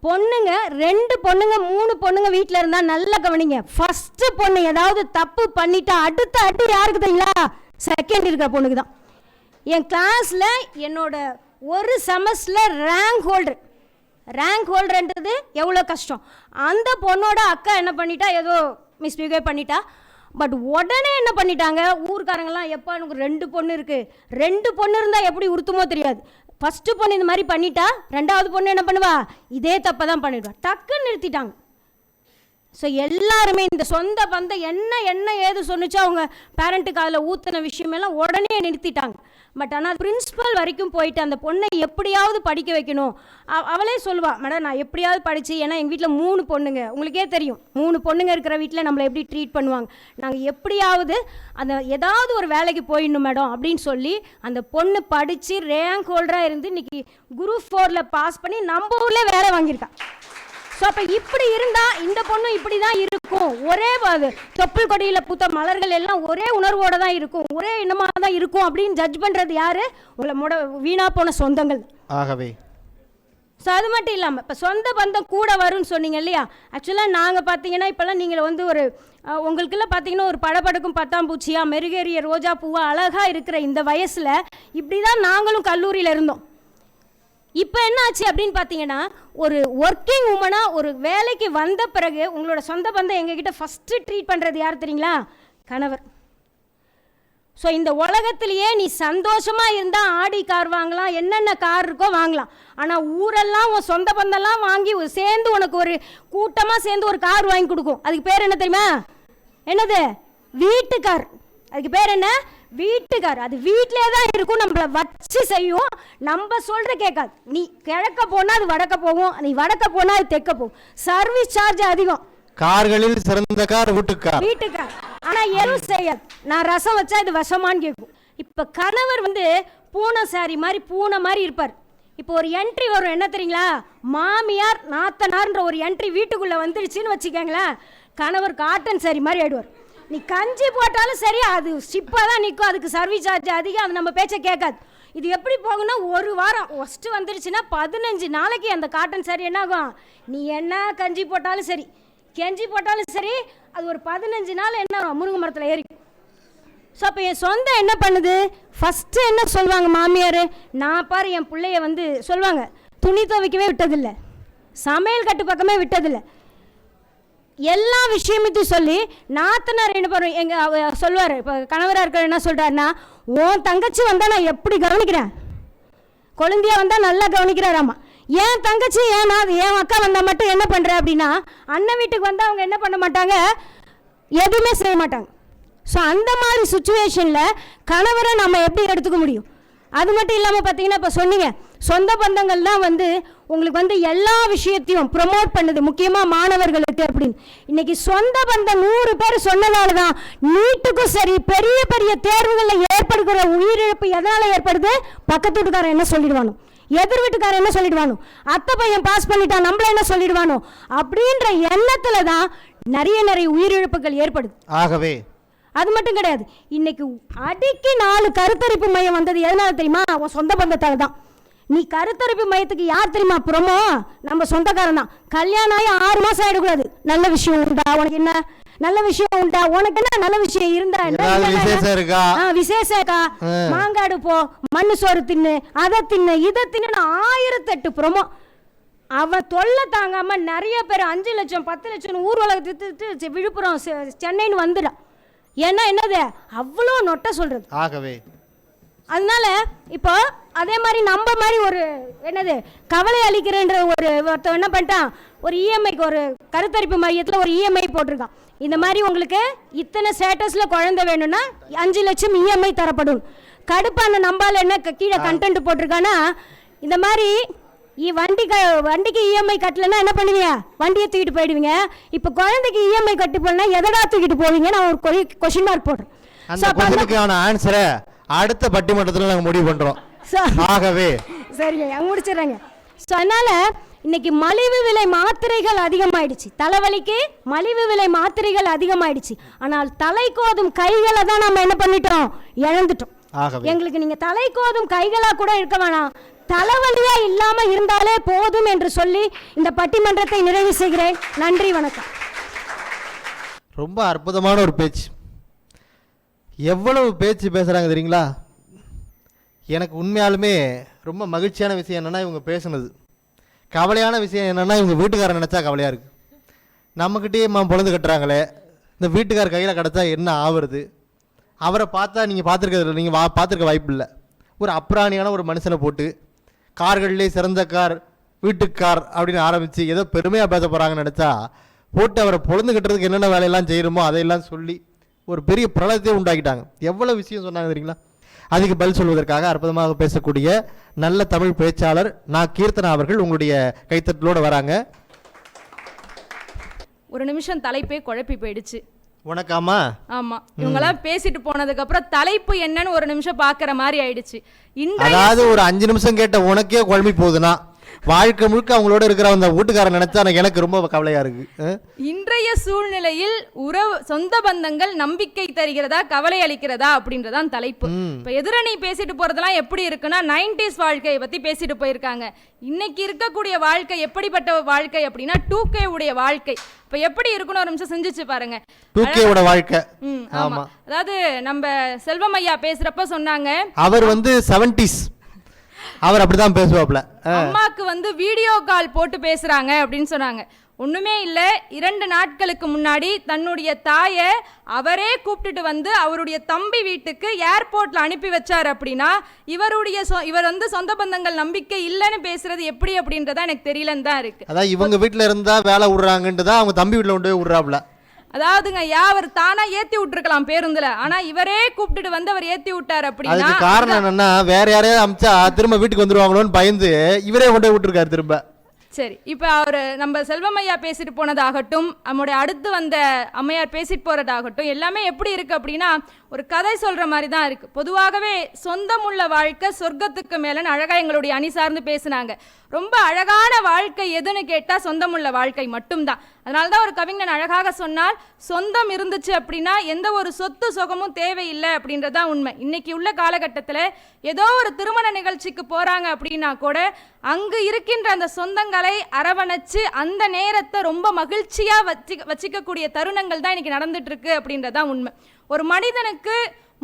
பொண்ணுங்க 2 பொண்ணுங்க 3 பொண்ணுங்க வீட்டில் இருந்தால் நல்லா கவனிங்க. ஃபஸ்ட்டு பொண்ணு ஏதாவது தப்பு பண்ணிட்டா அடுத்த அடி யாருக்கு தெரியுங்களா, செகண்ட் இருக்கிற பொண்ணுக்கு தான். என் கிளாஸில் என்னோட ஒரு செமஸ்டரில் ரேங்க் ஹோல்டர்ன்றது எவ்வளோ கஷ்டம். அந்த பொண்ணோட அக்கா என்ன பண்ணிட்டா, ஏதோ மிஸ்பிஹேவ் பண்ணிட்டா. பட் உடனே என்ன பண்ணிட்டாங்க ஊர்க்காரங்கெல்லாம், எப்போ எனக்கு 2 பொண்ணு இருக்குது, 2 பொண்ணு இருந்தால் எப்படி உறுத்துமோ தெரியாது, ஃபஸ்ட்டு பொண்ணு இந்த மாதிரி பண்ணிட்டா 2வது பொண்ணு என்ன பண்ணுவா, இதே தப்பை தான் பண்ணிடுவா, டக்குன்னு நிறுத்திட்டாங்க. ஸோ எல்லாருமே இந்த சொந்த பந்தம் என்ன ஏது சொன்னிச்சோ அவங்க பேரண்ட்டுக்கு அதில் ஊற்றின விஷயமெல்லாம் உடனே நிறுத்திட்டாங்க. பட் ஆனால் பிரின்ஸிபல் வரைக்கும் போயிட்டு அந்த பொண்ணை எப்படியாவது படிக்க வைக்கணும். அவளே சொல்லுவாள், மேடம் நான் எப்படியாவது படித்து, ஏன்னா எங்கள் வீட்டில் 3 பொண்ணுங்க, உங்களுக்கே தெரியும் 3 பொண்ணுங்க இருக்கிற வீட்டில் நம்மளை எப்படி ட்ரீட் பண்ணுவாங்க, நாங்கள் எப்படியாவது அந்த ஏதாவது ஒரு வேலைக்கு போயிடணும் மேடம் அப்படின்னு சொல்லி அந்த பொண்ணு படித்து ரேங்க் ஹோல்டராக இருந்து இன்றைக்கி குரூப் 4ல் பாஸ் பண்ணி நம்ம ஊரில் வேலை வாங்கியிருக்கா. ஸோ அப்போ இப்படி இருந்தால் இந்த பொண்ணு இப்படி தான் இருக்கும், ஒரே தொப்புள் கொடியில் பூத்த மலர்கள் எல்லாம் ஒரே உணர்வோடு தான் இருக்கும், ஒரே இனமாக தான் இருக்கும் அப்படின்னு ஜட்ஜ் பண்ணுறது யார், உங்களை வீணாக போன சொந்தங்கள். ஆகவே ஸோ அது மட்டும் இல்லாமல் இப்போ சொந்த பந்தம் கூட வரும்னு சொன்னீங்க இல்லையா. ஆக்சுவலாக நாங்கள் பார்த்தீங்கன்னா இப்போல்லாம் நீங்கள் வந்து ஒரு உங்களுக்கெல்லாம் பார்த்தீங்கன்னா ஒரு படப்படக்கும் பத்தாம்பூச்சியா மெருகேறிய ரோஜா பூவா அழகாக இருக்கிற இந்த வயசில் இப்படி தான் நாங்களும் கல்லூரியில் இருந்தோம். இப்போ என்ன ஆச்சு அப்படின்னு பார்த்தீங்கன்னா, ஒரு ஒர்க்கிங் உமனாக ஒரு வேலைக்கு வந்த பிறகு உங்களோட சொந்த பந்தம் எங்ககிட்ட ஃபஸ்ட்டு ட்ரீட் பண்ணுறது யார் தெரியுங்களா, கணவர். ஸோ இந்த உலகத்திலேயே நீ சந்தோஷமாக இருந்தால் ஆடி கார் வாங்கலாம், என்னென்ன கார் இருக்கோ வாங்கலாம், ஆனால் ஊரெல்லாம் உன் சொந்த பந்தம்லாம் வாங்கி சேர்ந்து உனக்கு ஒரு கூட்டமாக சேர்ந்து ஒரு கார் வாங்கி கொடுக்கும். அதுக்கு பேர் என்ன தெரியுமா, என்னது, வீட்டுக்கார். அதுக்கு பேர் என்ன, வீட்டுக்கார். அது வீட்டிலே தான் இருக்கும், நம்மளை வச்சு செய்யும், நம்ம சொல்கிற கேட்காது. நீ கிழக்க போனால் அது வடக்க போகும், நீ வடக்க போனால் அது தெற்க போகும். சர்வீஸ் சார்ஜ் அதிகம். கார்களில் சிறந்த கார் வீட்டுக்கார். ஆனால் எதுவும் செய்யாது. நான் ரசம் வச்சா இது விஷமான்னு கேட்கும். இப்போ கணவர் வந்து பூனை சாரி மாதிரி பூனை மாதிரி இருப்பார். இப்போ ஒரு என்ட்ரி வரும், என்ன தெரியுங்களா, மாமியார் நாத்தனார்ன்ற ஒரு என்ட்ரி வீட்டுக்குள்ளே வந்துடுச்சின்னு வச்சுக்கோங்களேன், கணவர் காட்டன் சாரி மாதிரி ஆயிடுவார். நீ கஞ்சி போட்டாலும் சரி அது ஸ்டிப்பாக தான் நிற்கும், அதுக்கு சர்வீஸ் சார்ஜ் அதிகம், அது நம்ம பேச்சை கேட்காது. இது எப்படி போகும்னா, ஒரு வாரம் ஃபஸ்ட்டு வந்துருச்சுன்னா 15 நாளைக்கு அந்த காட்டன் சாரி என்ன ஆகும், நீ என்ன கஞ்சி போட்டாலும் சரி கெஞ்சி போட்டாலும் சரி அது ஒரு 15 நாள் என்ன முருங்கை மரத்தில் ஏறி. ஸோ அப்போ என் சொந்தம் என்ன பண்ணுது, ஃபஸ்ட்டு என்ன சொல்லுவாங்க மாமியார், நான் பாரு என் பிள்ளைய வந்து சொல்லுவாங்க துணி துவைக்கவே விட்டதில்லை, சமையல் கட்டு பக்கமே விட்டதில்லை, எல்லா விஷயத்தையும் சொல்லி நாத்தனார் என்ன பண்ணுவோம் எங்கள் சொல்லுவார். இப்போ கணவராக இருக்கிற என்ன சொல்கிறாருன்னா, உன் தங்கச்சி வந்தால் நான் எப்படி கவனிக்கிறேன், குழந்தையா வந்தால் நல்லா கவனிக்கிறாராமா. என் தங்கச்சி என் அக்கா வந்தால் மட்டும் என்ன பண்ணுற அப்படின்னா, அண்ணன் வீட்டுக்கு வந்தால் அவங்க என்ன பண்ண மாட்டாங்க, எதுவுமே செய்ய மாட்டாங்க. ஸோ அந்த மாதிரி சுச்சுவேஷனில் கணவரை நம்ம எப்படி எடுத்துக்க முடியும்? அது மட்டும் இல்லாமல் பார்த்தீங்கன்னா, இப்போ சொன்னீங்க சொந்த பந்தங்கள் தான் உங்களுக்கு எல்லா விஷயத்தையும் ப்ரொமோட் பண்ணுது, முக்கியமாக மாணவர்களுக்கு அப்படின்னு. இன்னைக்கு சொந்த பந்தம் 100 பேர் சொன்னதால தான் நீட்டுக்கும் சரி பெரிய பெரிய தேர்வுகளில் ஏற்படுகிற உயிரிழப்பு எதனால் ஏற்படுது? பக்கத்து வீட்டுக்காரன் என்ன சொல்லிடுவானோ, எதிர் வீட்டுக்காரன் என்ன சொல்லிடுவானோ, அத்தை பையன் பாஸ் பண்ணிட்டா நம்மள என்ன சொல்லிடுவானோ அப்படின்ற எண்ணத்துல தான் நிறைய உயிரிழப்புகள் ஏற்படுது. ஆகவே அது மட்டும் கிடையாது, இன்னைக்கு அடிக்கு 4 கருத்தரிப்பு மையம் வந்தது எதனால தெரியுமா? அவன் சொந்த பந்தத்தால் தான். நீ கருத்தரிப்பு மையத்துக்கு யார் தெரியுமா ப்ரோமோ? நம்ம சொந்தக்காரன் தான். கல்யாணம் ஆகி 6 மாசம் ஆயிடக்கூடாது. நல்ல விஷயம் உண்டா உனக்கு? என்ன நல்ல விஷயம் உண்டா உனக்கு? என்ன நல்ல விஷயம் இருந்தா விசேஷம் இருக்கா? விசேஷம் இருக்கா? மாங்காடு போ, மண்ணு சோறு தின்னு, அதை தின்னு, இதை தின்னு, 1008 ப்ரோமோ. அவன் தொல்லை தாங்காம நிறைய பேர் 5 லட்சம் 10 லட்சம் ஊர்வலகத்து விழுப்புரம் சென்னைன்னு வந்துடும். ஏன்னா என்னது அவ்வளோ நொட்ட சொல்றது. ஆகவே அதனால இப்போ அதே மாதிரி நம்ம மாதிரி ஒரு என்னது கவலை அளிக்கிறன்ற ஒருத்தர் என்ன பண்ணிட்டான், ஒரு இஎம்ஐக்கு ஒரு கருத்தரிப்பு மையத்தில் ஒரு இஎம்ஐ போட்டிருக்கான். இந்த மாதிரி உங்களுக்கு இத்தனை ஸ்டேட்டஸில் குழந்தை வேணும்னா 5 லட்சம் இஎம்ஐ தரப்படும். கடுப்பான நம்பால் என்ன கீழே கண்டென்ட் போட்டிருக்கான்னா, இந்த மாதிரி வண்டிக்கு இஎம்ஐ கட்டலைன்னா என்ன பண்ணுவீங்க? வண்டியை தூக்கிட்டு போயிடுவீங்க. இப்போ குழந்தைக்கு இஎம்ஐ கட்டி போனா எதடா தூக்கிட்டு போவீங்க? நான் ஒரு கொஸ்டின் மார்க் போடுறேன். அந்த கொஸ்டினுக்கான ஆன்சரை அடுத்த பட்டிமன்றத்தில் நாங்கள் முடிவு பண்றோம். ஆகவே சரிங்க, முடிச்சிடுறேங்க. ஸோ அதனால இன்னைக்கு மலிவு விலை மாத்திரைகள் அதிகமாயிடுச்சு, தலைவலிக்கு மலிவு விலை மாத்திரைகள் அதிகமாயிடுச்சு. ஆனால் தலைக்கோதும் கைகளை தான் நம்ம என்ன பண்ணிட்டோம், இழந்துட்டோம். எங்களுக்கு நீங்க தலைக்கோதும் கைகளா கூட இருக்க வேணாம், தலைவலியா இல்லாம இருந்தாலே போதும் என்று சொல்லி இந்த பட்டிமன்றத்தை நிறைவு செய்கிறேன். நன்றி, வணக்கம். ரொம்ப அற்புதமான ஒரு பேச்சு. எவ்வளவு பேச்சு பேசுறாங்க தெரியுங்களா? எனக்கு உண்மையாலுமே ரொம்ப மகிழ்ச்சியான விஷயம் என்னன்னா, இவங்க பேசுனது. கவலையான விஷயம் என்னன்னா, இவங்க வீட்டுக்காரன் நினைச்சா கவலையா இருக்கு. நம்மக்கிட்டே பொழுது கட்டுறாங்களே, இந்த வீட்டுக்கார கையில் கிடச்சா என்ன ஆகுறது? அவரை பார்த்தா நீங்கள் பார்த்துருக்கிறது, நீங்கள் பார்த்துருக்க வாய்ப்பு இல்லை. ஒரு அப்ராணியான ஒரு மனுஷனை போட்டு கார்கள்லேயே சிறந்த கார், வீட்டுக்கார் அப்படின்னு ஆரம்பித்து ஏதோ பெருமையாக பேச போகிறாங்கன்னு நினச்சா, போட்டு அவரை பொழுது கட்டுறதுக்கு என்னென்ன வேலையெல்லாம் செய்யணுமோ அதையெல்லாம் சொல்லி ஒரு பெரிய பிரளயத்தையே உண்டாக்கிட்டாங்க. எவ்வளோ விஷயம் சொன்னாங்க தெரியுங்களா? அதுக்கு பதில் சொல்வதற்காக அற்புதமாக பேசக்கூடிய நல்ல தமிழ் பேச்சாளர் நான் கீர்த்தனா அவர்கள் உங்களுடைய கைத்தட்டலோடு வராங்க. ஒரு நிமிஷம் தலைப்பே குழப்பி போயிடுச்சு. உனக்காமா? ஆமா, இவங்கெல்லாம் பேசிட்டு போனதுக்கு அப்புறம் தலைப்பு என்னன்னு ஒரு நிமிஷம் பாக்குற மாதிரி ஆயிடுச்சு. அதாவது ஒரு 5 நிமிஷம் கேட்ட உனக்கே குழம்பி போகுதுன்னா வாழ்க்கை முழுக்க அவங்களோட இருக்கிற அந்த வீட்டுக்காரன் நினைச்சா எனக்கு ரொம்ப கவலையா இருக்கு. இன்றைய சூழ்நிலையில் உறவு சொந்த பந்தங்கள் நம்பிக்கை தருகிறதா கவலை அளிக்கிறதா அப்படின்றதான் தலைப்பு. இப்ப எதிரணி பேசிட்டு போறதெல்லாம் எப்படி இருக்குன்னா 90s வாழ்க்கையை பத்தி பேசிட்டு போயிருக்காங்க. இன்னைக்கு இருக்கக்கூடிய வாழ்க்கை எப்படிப்பட்ட வாழ்க்கை அப்படின்னா 2K உடைய வாழ்க்கை. இப்ப எப்படி இருக்குன்னு ஒரு நிமிஷம் செஞ்சுச்சு பாருங்க. 2K உடைய வாழ்க்கை. ஆமா, அதாவது நம்ம செல்வம் ஐயா பேசுறப்ப சொன்னாங்க, அவர் 70s, அவர் அப்படிதான் பேசுவாப்ல. அம்மாக்கு வீடியோ கால் போட்டு பேசுறாங்க அப்படின்னு சொன்னாங்க. ஒண்ணுமே இல்ல, 2 நாட்களுக்கு முன்னாடி தன்னுடைய தாயை அவரே கூப்பிட்டுட்டு அவருடைய தம்பி வீட்டுக்கு ஏர்போர்ட்ல அனுப்பி வச்சார். அப்படின்னா இவர் சொந்த பந்தங்கள் நம்பிக்கை இல்லைன்னு பேசுறது எப்படி அப்படின்றதா எனக்கு தெரியலன்னு தான் இருக்கு. அதான் இவங்க வீட்டுல இருந்தா வேலை விடுறாங்கன்னு தான் அவங்க தம்பி வீட்டுல கொண்டு போய் விடுறாப்ல. அதாவதுங்க, அவர் தானா ஏத்தி விட்டுருக்கலாம் பேருந்துல, ஆனா இவரே கூப்பிட்டுட்டு அவர் ஏத்தி விட்டார். அப்படின்னா காரணம் என்னன்னா, வேற யாரையாவது அமிச்சா திரும்ப வீட்டுக்கு வந்துருவாங்களோன்னு பயந்து இவரே கொண்டு போய் விட்டுருக்காரு திரும்ப. சரி, இப்போ அவர் நம்ம செல்வமையா பேசிட்டு போனதாகட்டும், நம்முடைய அடுத்து வந்த அம்மையார் பேசிட்டு போறதாகட்டும், எல்லாமே எப்படி இருக்கு அப்படின்னா ஒரு கதை சொல்ற மாதிரி தான் இருக்கு. பொதுவாகவே சொந்தமுள்ள வாழ்க்கை சொர்க்கத்துக்கு மேலன்னு அழகா எங்களுடைய அணி சார்ந்து பேசினாங்க. ரொம்ப அழகான வாழ்க்கை எதுன்னு கேட்டா சொந்தமுள்ள வாழ்க்கை மட்டும்தான். அதனால்தான் ஒரு கவிஞன் அழகாக சொன்னால், சொந்தம் இருந்துச்சு அப்படின்னா எந்த ஒரு சொத்து சுகமும் தேவையில்லை அப்படின்றதான் உண்மை. இன்னைக்கு உள்ள காலகட்டத்தில் ஏதோ ஒரு திருமண நிகழ்ச்சிக்கு போறாங்க அப்படின்னா கூட அங்கு இருக்கின்ற அந்த சொந்தங்களை அரவணைச்சு அந்த நேரத்தை ரொம்ப மகிழ்ச்சியா வச்சிக்கக்கூடிய தருணங்கள் தான் இன்னைக்கு நடந்துட்டு இருக்கு அப்படின்றதான் உண்மை. ஒரு மனிதனுக்கு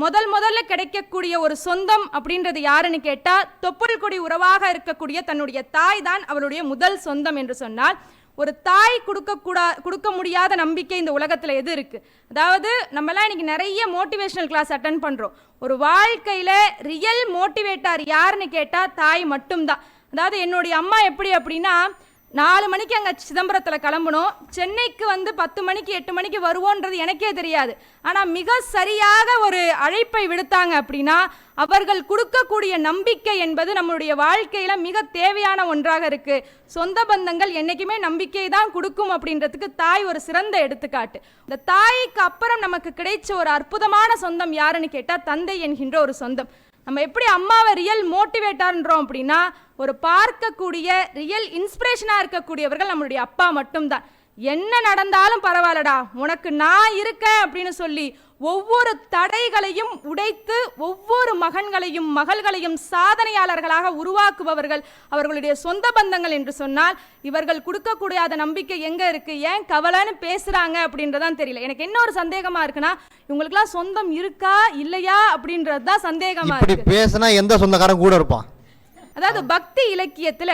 முதல்ல கிடைக்கக்கூடிய ஒரு சொந்தம் அப்படின்றது யாருன்னு கேட்டா, தொப்புள் கொடி உறவாக இருக்கக்கூடிய தன்னுடைய தாய் தான் அவளுடைய முதல் சொந்தம் என்று சொன்னால், ஒரு தாய் கொடுக்க முடியாத நம்பிக்கை இந்த உலகத்தில் எது இருக்கு? அதாவது நம்மலாம் இன்னைக்கு நிறைய மோட்டிவேஷனல் கிளாஸ் அட்டன் பண்றோம். ஒரு வாழ்க்கையில ரியல் மோட்டிவேட்டர் யாருன்னு கேட்டா தாய் மட்டும்தான். அதாவது என்னுடைய அம்மா எப்படி அப்படின்னா 4 மணிக்கு அங்கே சிதம்பரத்தில் கிளம்பணும், சென்னைக்கு வந்து 10 மணிக்கு 8 மணிக்கு வருவோன்றது எனக்கே தெரியாது. ஆனால் மிக சரியாக ஒரு அழைப்பை விடுத்தாங்க அப்படின்னா அவர்கள் கொடுக்கக்கூடிய நம்பிக்கை என்பது நம்மளுடைய வாழ்க்கையில் மிக தேவையான ஒன்றாக இருக்கு. சொந்த பந்தங்கள் என்றைக்குமே நம்பிக்கை தான் கொடுக்கும் அப்படின்றதுக்கு தாய் ஒரு சிறந்த எடுத்துக்காட்டு. இந்த தாய்க்கு அப்புறம் நமக்கு கிடைச்ச ஒரு அற்புதமான சொந்தம் யாருன்னு கேட்டால் தந்தை என்கின்ற ஒரு சொந்தம். நம்ம எப்படி அம்மாவை ரியல் மோட்டிவேட்டர்ன்றோம் அப்படின்னா ஒரு பார்க்கக்கூடிய ரியல் இன்ஸ்பிரேஷனாக இருக்கக்கூடியவர்கள் நம்மளுடைய அப்பா மட்டும்தான். என்ன நடந்தாலும் பரவாயில்லடா உனக்கு நான் இருக்கேன் அப்படின்னு சொல்லி ஒவ்வொரு தடைகளையும் உடைத்து ஒவ்வொரு மகன்களையும் மகள்களையும் சாதனையாளர்களாக உருவாக்குபவர்கள் அவர்களுடைய சொந்த பந்தங்கள் என்று சொன்னால் இவர்கள் கொடுக்கக்கூடிய நம்பிக்கை எங்க இருக்கு? ஏன் கவலைன்னு பேசுறாங்க அப்படின்றதான் தெரியல. எனக்கு என்ன ஒரு சந்தேகமா இருக்குன்னா இவங்களுக்குலாம் சொந்தம் இருக்கா இல்லையா அப்படின்றது தான் சந்தேகமா இருக்கு. பேசினா எந்த சொந்தக்காரன் கூட இருப்பான்? அதாவது பக்தி இலக்கியத்துல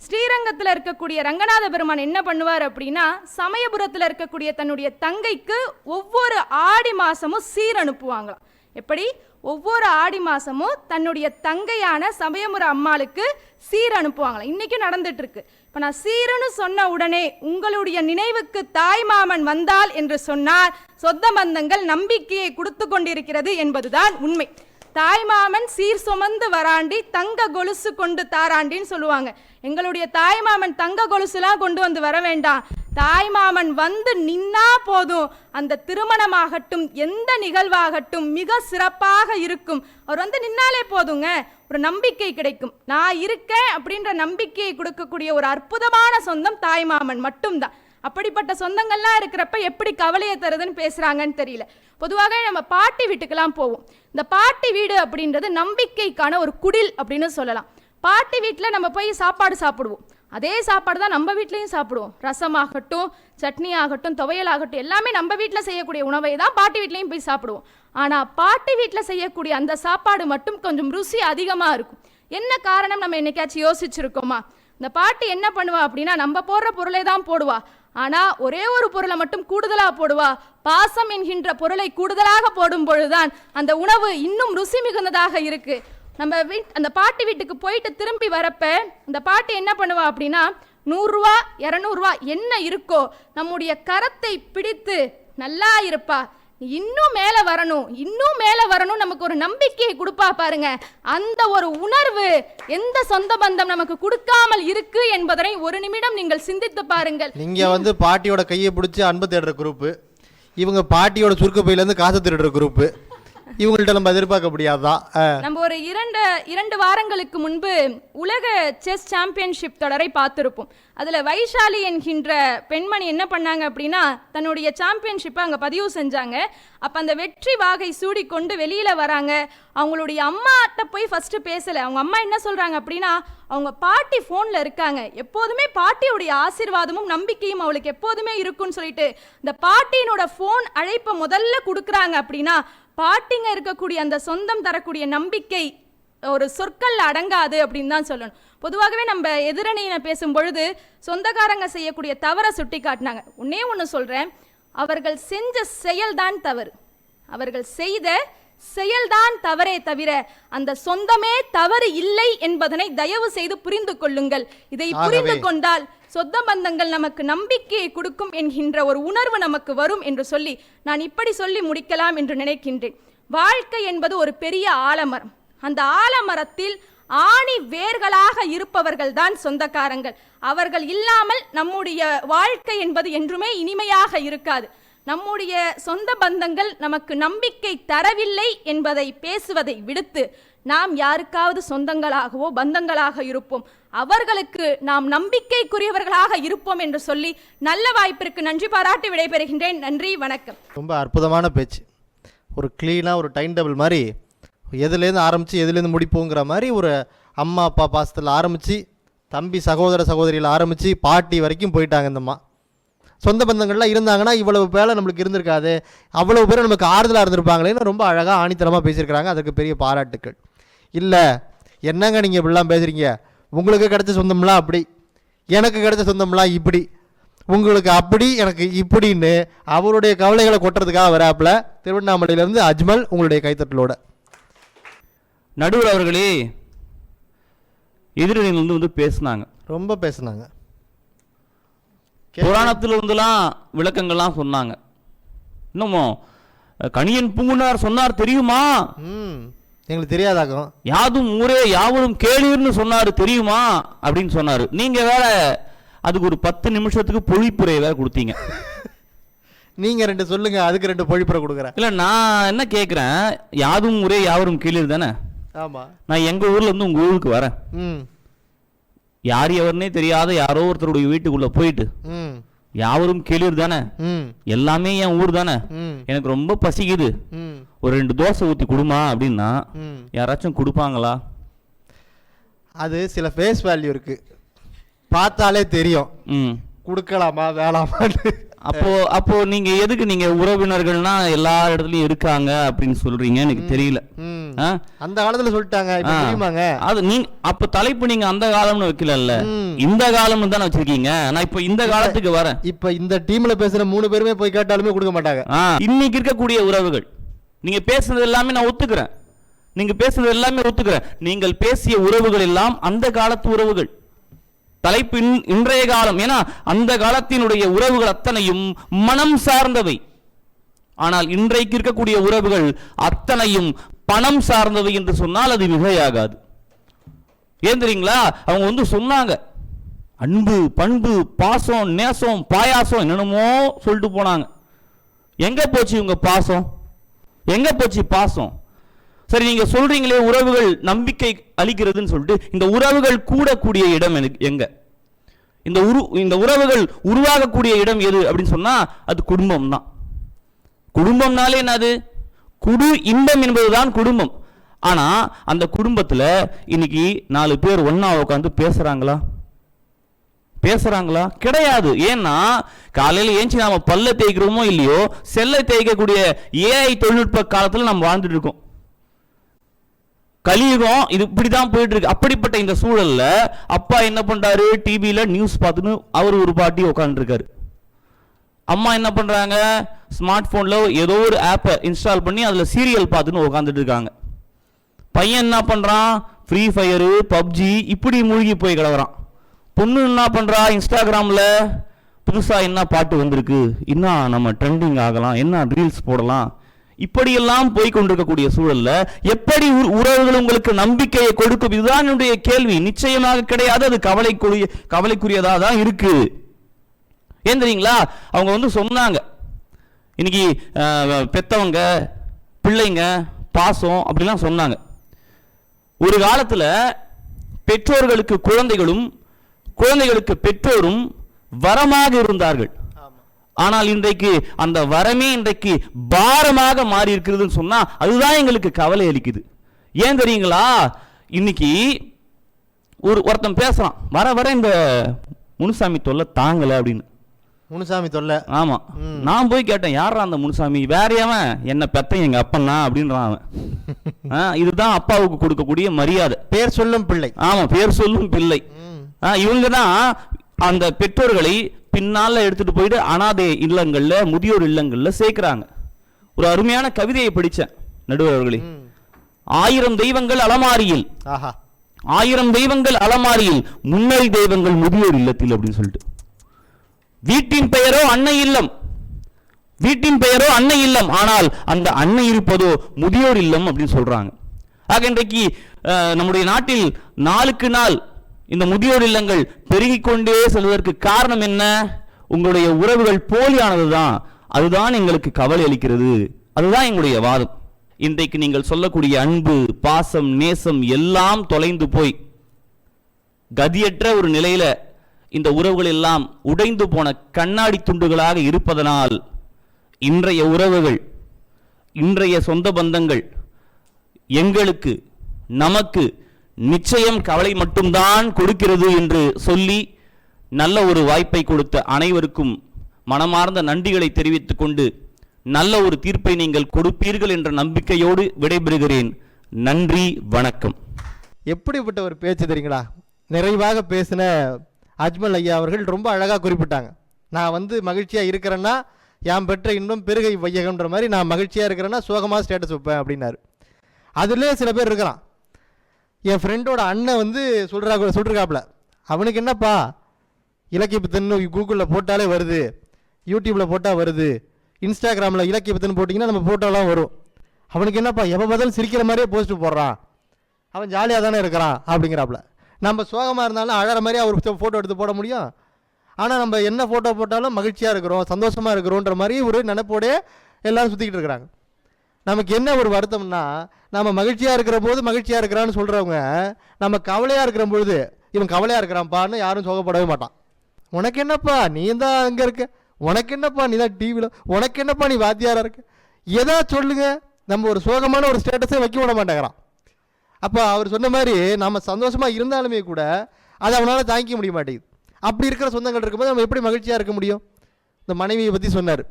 ஸ்ரீரங்கத்தில் இருக்கக்கூடிய ரங்கநாத பெருமான் என்ன பண்ணுவார் அப்படின்னா சமயபுரத்தில் இருக்கக்கூடிய தன்னுடைய தங்கைக்கு ஒவ்வொரு ஆடி மாசமும் சீர் அனுப்புவாங்களாம். எப்படி? ஒவ்வொரு ஆடி மாசமும் தன்னுடைய தங்கையான சமயபுர அம்மாளுக்கு சீர் அனுப்புவாங்களாம். இன்னைக்கும் நடந்துட்டு இருக்கு. இப்போ நான் சீருன்னு சொன்ன உடனே உங்களுடைய நினைவுக்கு தாய் மாமன் வந்தால் என்று சொன்னார் சொந்த பந்தங்கள் நம்பிக்கையை கொடுத்து கொண்டிருக்கிறது என்பதுதான் உண்மை. தாய்மாமன் சீர் சுமந்து வராண்டி தங்க கொலுசு கொண்டு தாராண்டின்னு சொல்லுவாங்க. எங்களுடைய தாய்மாமன் தங்க கொலுசுலாம் கொண்டு வந்து வர வேண்டாம், தாய்மாமன் வந்து நின்னா போதும். அந்த திருமணமாகட்டும் எந்த நிகழ்வாகட்டும் மிக சிறப்பாக இருக்கும். அவர் வந்து நின்னாலே போதுங்க, ஒரு நம்பிக்கை கிடைக்கும். நான் இருக்கேன் அப்படின்ற நம்பிக்கையை கொடுக்கக்கூடிய ஒரு அற்புதமான சொந்தம் தாய்மாமன் மட்டும்தான். அப்படிப்பட்ட சொந்தங்கள்லாம் இருக்கிறப்ப எப்படி கவலையை தருதுன்னு பேசுறாங்கன்னு தெரியல. பொதுவாக நம்ம பாட்டி வீட்டுக்கெல்லாம் போவோம். இந்த பாட்டி வீடு அப்படின்றது நம்பிக்கைக்கான ஒரு குடில் அப்படின்னு சொல்லலாம். பாட்டி வீட்டில் நம்ம போய் சாப்பாடு சாப்பிடுவோம், அதே சாப்பாடு தான் நம்ம வீட்லையும் சாப்பிடுவோம். ரசமாகட்டும் சட்னி ஆகட்டும் துவையல் ஆகட்டும் எல்லாமே நம்ம வீட்டில் செய்யக்கூடிய உணவை தான் பாட்டி வீட்லையும் போய் சாப்பிடுவோம். ஆனால் பாட்டி வீட்டில் செய்யக்கூடிய அந்த சாப்பாடு மட்டும் கொஞ்சம் ருசி அதிகமாக இருக்கும். என்ன காரணம் நம்ம என்னைக்காச்சும் யோசிச்சிருக்கோமா? இந்த பாட்டி என்ன பண்ணுவா அப்படின்னா நம்ம போடுற பொருளை தான் போடுவா, ஆனால் ஒரே ஒரு பொருளை மட்டும் கூடுதலாக போடுவா. பாசம் என்கின்ற பொருளை கூடுதலாக போடும் பொழுதுதான் அந்த உணவு இன்னும் ருசி மிகுந்ததாக இருக்கு. நம்ம அந்த பாட்டி வீட்டுக்கு போயிட்டு திரும்பி வரப்ப இந்த பாட்டி என்ன பண்ணுவா அப்படின்னா 100 ரூபா 200 ரூபா என்ன இருக்கோ நம்முடைய கரத்தை பிடித்து நல்லா இருப்பா, இன்னும் மேலே வரணும் இன்னும் மேலே வரணும் நமக்கு ஒரு நம்பிக்கையை கொடுப்பா பாருங்க. அந்த ஒரு உணர்வு எந்த சொந்த பந்தம் நமக்கு கொடுக்காமல் இருக்கு என்பதனை ஒரு நிமிடம் நீங்கள் சிந்தித்து பாருங்கள். நீங்க வந்து பாட்டியோட கையை பிடிச்சி அன்பு தேடுற குரூப்பு, இவங்க பாட்டியோட சுருக்க பையிலேருந்து காசு திருடுற குரூப்பு. இவங்கள்ட்ட நம்ம எதிர்பார்க்க முடியாதான்? நம்ம ஒரு இரண்டு வாரங்களுக்கு முன்பு உலக செஸ் சாம்பியன்ஷிப் தொடரை பார்த்துருப்போம். அதில் வைஷாலி என்கின்ற பெண்மணி என்ன பண்ணாங்க அப்படின்னா தன்னுடைய சாம்பியன்ஷிப்பை அங்கே பதிவு செஞ்சாங்க. அப்போ அந்த வெற்றி வாகை சூடிக்கொண்டு வெளியில் வராங்க. அவங்களுடைய அம்மாட்ட போய் ஃபஸ்ட்டு பேசலை. அவங்க அம்மா என்ன சொல்கிறாங்க அப்படின்னா அவங்க பாட்டி ஃபோனில் இருக்காங்க, எப்போதுமே பாட்டியுடைய ஆசீர்வாதமும் நம்பிக்கையும் அவளுக்கு எப்போதுமே இருக்குன்னு சொல்லிட்டு இந்த பாட்டியினோட ஃபோன் அழைப்பை முதல்ல கொடுக்குறாங்க. அப்படின்னா பாட்டிங்க இருக்கக்கூடிய அந்த சொந்தம் தரக்கூடிய நம்பிக்கை ஒரு சொற்கள் அடங்காது அப்படின்னு தான் சொல்லணும். பொதுவாகவே நம்ம எதிரணியினை பேசும் பொழுது சொந்தக்காரங்க செய்யக்கூடிய தவறை சுட்டி காட்டினாங்க. ஒன்று சொல்கிறேன், அவர்கள் செஞ்ச செயல்தான் தவறு, அவர்கள் செய்த செயல்தான் தவறே தவிர அந்த சொந்தமே தவறு இல்லை என்பதனை தயவு செய்து புரிந்து கொள்ளுங்கள். இதை புரிந்து கொண்டால் சொந்த பந்தங்கள் நமக்கு நம்பிக்கையை கொடுக்கும் என்கின்ற ஒரு உணர்வு நமக்கு வரும் என்று சொல்லி நான் இப்படி சொல்லி முடிக்கலாம் என்று நினைக்கின்றேன். வாழ்க்கை என்பது ஒரு பெரிய ஆலமரம். அந்த ஆலமரத்தில் ஆணி வேர்களாக இருப்பவர்கள் தான் சொந்தக்காரங்கள். அவர்கள் இல்லாமல் நம்முடைய வாழ்க்கை என்பது என்றுமே இனிமையாக இருக்காது. நம்முடைய சொந்த பந்தங்கள் நமக்கு நம்பிக்கை தரவில்லை என்பதை பேசுவதை விடுத்து நாம் யாருக்காவது சொந்தங்களாகவோ பந்தங்களாக இருப்போம், அவர்களுக்கு நாம் நம்பிக்கைக்குரியவர்களாக இருப்போம் என்று சொல்லி நல்ல வாய்ப்பிற்கு நன்றி பாராட்டி விடைபெறுகின்றேன். நன்றி, வணக்கம். ரொம்ப அற்புதமான பேச்சு. ஒரு க்ளீனாக ஒரு டைம் டேபிள் மாதிரி எதுலேருந்து ஆரம்பித்து எதுலேருந்து முடிப்போங்கிற மாதிரி ஒரு அம்மா அப்பா பாசத்தில் ஆரம்பித்து தம்பி சகோதர சகோதரியில் ஆரம்பித்து பாட்டி வரைக்கும் போயிட்டாங்க. இந்தம்மா சொந்த பந்தங்கள்லாம் இருந்தாங்கன்னா இவ்வளவு வேலை நம்மளுக்கு இருந்திருக்காது, அவ்வளவு பேர் நமக்கு ஆறுதலாக இருந்திருப்பாங்களேன்னு ரொம்ப அழகாக ஆணித்தரமாக பேசியிருக்கிறாங்க. அதுக்கு பெரிய பாராட்டுக்கள். இல்லை என்னங்க நீங்கள் இப்படிலாம் பேசுகிறீங்க, உங்களுக்கு கிடைச்ச சொந்தம்லாம் அப்படி, எனக்கு கிடைச்ச சொந்தம்லாம் இப்படி உங்களுக்கு அப்படி எனக்கு இப்படின்னு அவருடைய கவலைகளை கொட்டுறதுக்காக வராப்புல திருவண்ணாமலையிலேருந்து அஜ்மல் உங்களுடைய கைத்தட்டலோட. நடுவர் அவர்களே, எதிரணியில் வந்து பேசினாங்க, ரொம்ப பேசுனாங்க, புராணத்திலிருந்துலாம் விளக்கங்கள்லாம் சொன்னாங்க. இன்னமும் கணியன் பூங்குனார் சொன்னார் தெரியுமா? எங்களுக்கு தெரியாதாக்கும். யாதும் ஊரே யாவரும் கேளீர்னு சொன்னாரு தெரியுமா அப்படின்னு சொன்னாரு. நீங்க வேற அதுக்கு ஒரு 10 நிமிஷத்துக்கு பொழிப்புரை வேற கொடுத்தீங்க. நீங்க 2 சொல்லுங்க, அதுக்கு 2 பொழிப்புரை கொடுக்குறேன். இல்ல நான் என்ன கேட்கிறேன், யாதும் ஊரே யாவரும் கேளீர் தானே? ஆமா. நான் எங்க ஊர்ல இருந்து உங்க ஊருக்கு வரேன். யார் எவருனே தெரியாத யாரோ ஒருத்தருடைய வீட்டுக்குள்ள போயிட்டு யாவரும் கேளீர் தானே, எல்லாமே என் ஊர் தானே, எனக்கு ரொம்ப பசிக்குது, ஒரு 2 தோசை ஊற்றி கொடுமா அப்படின்னா யாராச்சும் கொடுப்பாங்களா? அது சில ஃபேஸ் வேல்யூ இருக்கு, பார்த்தாலே தெரியும் கொடுக்கலாமா வேளாமான்னு. அப்போ நீங்க எதுக்கு நீங்க உறவினர்கள்னா எல்லா இடத்துலயும் இருக்காங்க அப்படின்னு சொல்றீங்க? எனக்கு தெரியல. அந்த காலத்துல சொல்லிட்டாங்க, அது நீங்க அப்ப தலைப்பு நீங்க அந்த காலம்னு வைக்கல, இந்த காலம்னு தானே வச்சிருக்கீங்க. நான் இப்ப இந்த காலத்துக்கு வரேன். இப்ப இந்த டீம்ல பேசுற 3 பேருமே போய் கேட்டாலுமே கொடுக்க மாட்டாங்க. இன்னைக்கு இருக்கக்கூடிய உறவுகள், நீங்க பேசுனது எல்லாமே நான் ஒத்துக்கிறேன், நீங்க பேசுனது எல்லாமே ஒத்துக்கிறேன். நீங்கள் பேசிய உறவுகள் எல்லாம் அந்த காலத்து உறவுகள். தலைப்பு இன்றைய காலம். ஏன்னா அந்த காலத்தினுடைய உறவுகள் அத்தனையும் மனம் சார்ந்தவை. ஆனால் இன்றைக்கு இருக்கக்கூடிய உறவுகள் அத்தனையும் பணம் சார்ந்தவை என்று சொன்னால் அது மிகையாகாது. ஏன் தெரியுங்களா? அவங்க வந்து சொன்னாங்க, அன்பு, பண்பு, பாசம், நேசம், பாயாசம் என்னென்னமோ சொல்லிட்டு போனாங்க. எங்க போச்சு உங்க பாசம்? எங்க போச்சு பாசம்? சரி, நீங்க சொல்றீங்களே உறவுகள் நம்பிக்கை அளிக்கிறதுன்னு சொல்லிட்டு, இந்த உறவுகள் கூடக்கூடிய இடம் எங்க? இந்த உறவுகள் உருவாகக்கூடிய இடம் எது அப்படின்னு சொன்னா அது குடும்பம் தான். குடும்பம்னாலே என்னது? குடு இன்பம் என்பதுதான் குடும்பம். ஆனா அந்த குடும்பத்துல இன்னைக்கு 4 பேர் ஒண்ணா உட்காந்து பேசுறாங்களா? பேசுறாங்களா? கிடையாது. ஏன்னா காலையில ஏஞ்சி நாம பல்ல தேய்க்கிறோமோ இல்லையோ, செல்லை தேய்க்கக்கூடிய ஏஐ தொழில்நுட்ப காலத்துல நம்ம வாழ்ந்துட்டு இருக்கோம். கலியுகம் இது இப்படிதான் போயிட்டு இருக்கு. அப்படிப்பட்ட இந்த சூழல்ல அப்பா என்ன பண்றாரு? டிவியில நியூஸ் பார்த்துன்னு அவர் ஒரு பாட்டி உட்கார்ந்து இருக்காரு. அம்மா என்ன பண்றாங்க? ஸ்மார்ட் போன்ல ஏதோ ஒரு ஆப்பை இன்ஸ்டால் பண்ணி அதுல சீரியல் பார்த்துன்னு உட்காந்துட்டு இருக்காங்க. பையன் என்ன பண்றான்? ஃப்ரீ ஃபயரு, பப்ஜி இப்படி மூழ்கி போய் கிடக்குறான். பொண்ணு என்ன பண்றா? இன்ஸ்டாகிராம்ல புதுசா என்ன பாட்டு வந்திருக்கு, என்ன நம்ம ட்ரெண்டிங் ஆகலாம், என்ன ரீல்ஸ் போடலாம், இப்படியெல்லாம் போய் கொண்டிருக்கக்கூடிய சூழல்ல எப்படி உறவுகள் உங்களுக்கு நம்பிக்கையை கொடுக்கும்? இதுதான் என்னுடைய கேள்வி. நிச்சயமாக கிடையாது. அது கவலைக்குரியதா தான் இருக்கு. ஏன் தெரியுங்களா? அவங்க வந்து சொன்னாங்க, இன்னைக்கு பெத்தவங்க பிள்ளைங்க பாசம் அப்படிலாம் சொன்னாங்க. ஒரு காலத்துல பெற்றோர்களுக்கு குழந்தைகளும் குழந்தைகளுக்கு பெற்றோரும் வரமாக இருந்தார்கள். ஆனால் இன்றைக்கு அந்த வரமே இன்றைக்கு பாரமாக மாறி இருக்கிறதுன்னு சொன்னா அதுதான் எங்களுக்கு கவலை அளிக்குது. ஏன் தெரியுங்களா? இன்னைக்கு ஒருத்தன் பேசுறான், வர வர இந்த முனுசாமி தொல்லை தாங்கல அப்படின்னு. முனுசாமி தொல்லை? ஆமா. நான் போய் கேட்டேன், யாரா அந்த முனுசாமி? வேறையவன், என்ன பெத்த எங்க அப்பன்னா அப்படின்றான் அவன். இதுதான் அப்பாவுக்கு கொடுக்கக்கூடிய மரியாதை. பேர் சொல்லும் பிள்ளை. ஆமா, பேர் சொல்லும் பிள்ளை. இவங்க தான் அந்த பெற்றோர்களை பின்னால எடுத்துட்டு போயிட்டு அனாதை இல்லங்கள்ல, முதியோர் இல்லங்கள்ல சேர்க்கிறாங்க. ஒரு அருமையான கவிதையை படிச்சேன் நடுவர் அவர்களே. 1000 தெய்வங்கள் அலமாரியில், 1000 தெய்வங்கள் அலமாரியில், முன்னறி தெய்வங்கள் முதியோர் இல்லத்தில் அப்படின்னு சொல்லிட்டு. வீட்டின் பெயரோ அன்னை இல்லம், வீட்டின் பெயரோ அன்னை இல்லம், ஆனால் அந்த அன்னை இருப்பதோ முதியோர் இல்லம் அப்படின்னு சொல்றாங்க. ஆக இன்றைக்கு நம்முடைய நாட்டில் நாளுக்கு நாள் இந்த முதியோர் இல்லங்கள் பெருகிக் கொண்டே செல்வதற்கு காரணம் என்ன? உங்களுடைய உறவுகள் போலியானதுதான். அதுதான் எங்களுக்கு கவலை அளிக்கிறது. அதுதான் எங்களுடைய வாதம். இன்றைக்கு நீங்கள் சொல்லக்கூடிய அன்பு, பாசம், நேசம் எல்லாம் தொலைந்து போய் கதியற்ற ஒரு நிலையில இந்த உறவுகள் எல்லாம் உடைந்து போன கண்ணாடி துண்டுகளாக இருப்பதனால் இன்றைய உறவுகள், இன்றைய சொந்த பந்தங்கள் எங்களுக்கு, நமக்கு நிச்சயம் கவலை மட்டும்தான் கொடுக்கிறது என்று சொல்லி நல்ல ஒரு வாய்ப்பை கொடுத்த அனைவருக்கும் மனமார்ந்த நன்றிகளை தெரிவித்துக் கொண்டு நல்ல ஒரு தீர்ப்பை நீங்கள் கொடுப்பீர்கள் என்ற நம்பிக்கையோடு விடைபெறுகிறேன். நன்றி, வணக்கம். எப்படிப்பட்ட ஒரு பேச்சு தெரியுங்களா? நிறைவாக பேசின அஜ்மல் ஐயா அவர்கள் ரொம்ப அழகாக குறிப்பிட்டாங்க. நான் வந்து மகிழ்ச்சியாக இருக்கிறேன்னா என் பெற்ற இன்பம் பெருகை வையகன்ற மாதிரி நான் மகிழ்ச்சியாக இருக்கிறேன்னா சோகமாக ஸ்டேட்டஸ் வைப்பேன் அப்படின்னாரு. அதுலேயே சில பேர் இருக்கிறான். என் ஃப்ரெண்டோட அண்ணன் வந்து சொல்லிருக்காப்புல, அவனுக்கு என்னப்பா இலக்கிய பித்தன்னு கூகுளில் போட்டாலே வருது, யூடியூப்பில் போட்டால் வருது, இன்ஸ்டாகிராமில் இலக்கிய பித்தன்னு போட்டிங்கன்னா நம்ம போட்டோலாம் வரும். அவனுக்கு என்னப்பா எப்போ பதில் சிரிக்கிற மாதிரியே போஸ்ட்டு போடுறான், அவன் ஜாலியாக தானே இருக்கிறான் அப்படிங்கிறாப்புல. நம்ம சோகமாக இருந்தாலும் அழகிற மாதிரி அவர் ஃபோட்டோ எடுத்து போட முடியும். ஆனால் நம்ம என்ன ஃபோட்டோ போட்டாலும் மகிழ்ச்சியாக இருக்கிறோம், சந்தோஷமாக இருக்கிறோன்ற மாதிரி ஒரு நினைப்போடே எல்லோரும் சுற்றிக்கிட்டு இருக்கிறாங்க. நமக்கு என்ன ஒரு வருத்தம்னா, நம்ம மகிழ்ச்சியாக இருக்கிற போது மகிழ்ச்சியாக இருக்கிறான்னு சொல்கிறவங்க நம்ம கவலையாக இருக்கிற பொழுது இவன் கவலையாக இருக்கிறான்ப்பான்னு யாரும் சோகப்படவே மாட்டான். உனக்கு என்னப்பா நீ தான் அங்கே இருக்க, உனக்கு என்னப்பா நீ தான் டிவியில், உனக்கு என்னப்பா நீ வாத்தியாராக இருக்க, எதா சொல்லுங்க, நம்ம ஒரு சோகமான ஒரு ஸ்டேட்டஸே வைக்க விட மாட்டேங்கிறான். அப்போ அவர் சொன்ன மாதிரி நம்ம சந்தோஷமாக இருந்தாலுமே கூட அதை அவனால் தாங்கிக்க முடிய மாட்டேங்குது. அப்படி இருக்கிற சொந்தங்கள் இருக்கும்போது நம்ம எப்படி மகிழ்ச்சியாக இருக்க முடியும்? இந்த மனைவியை பற்றி சொன்னார்.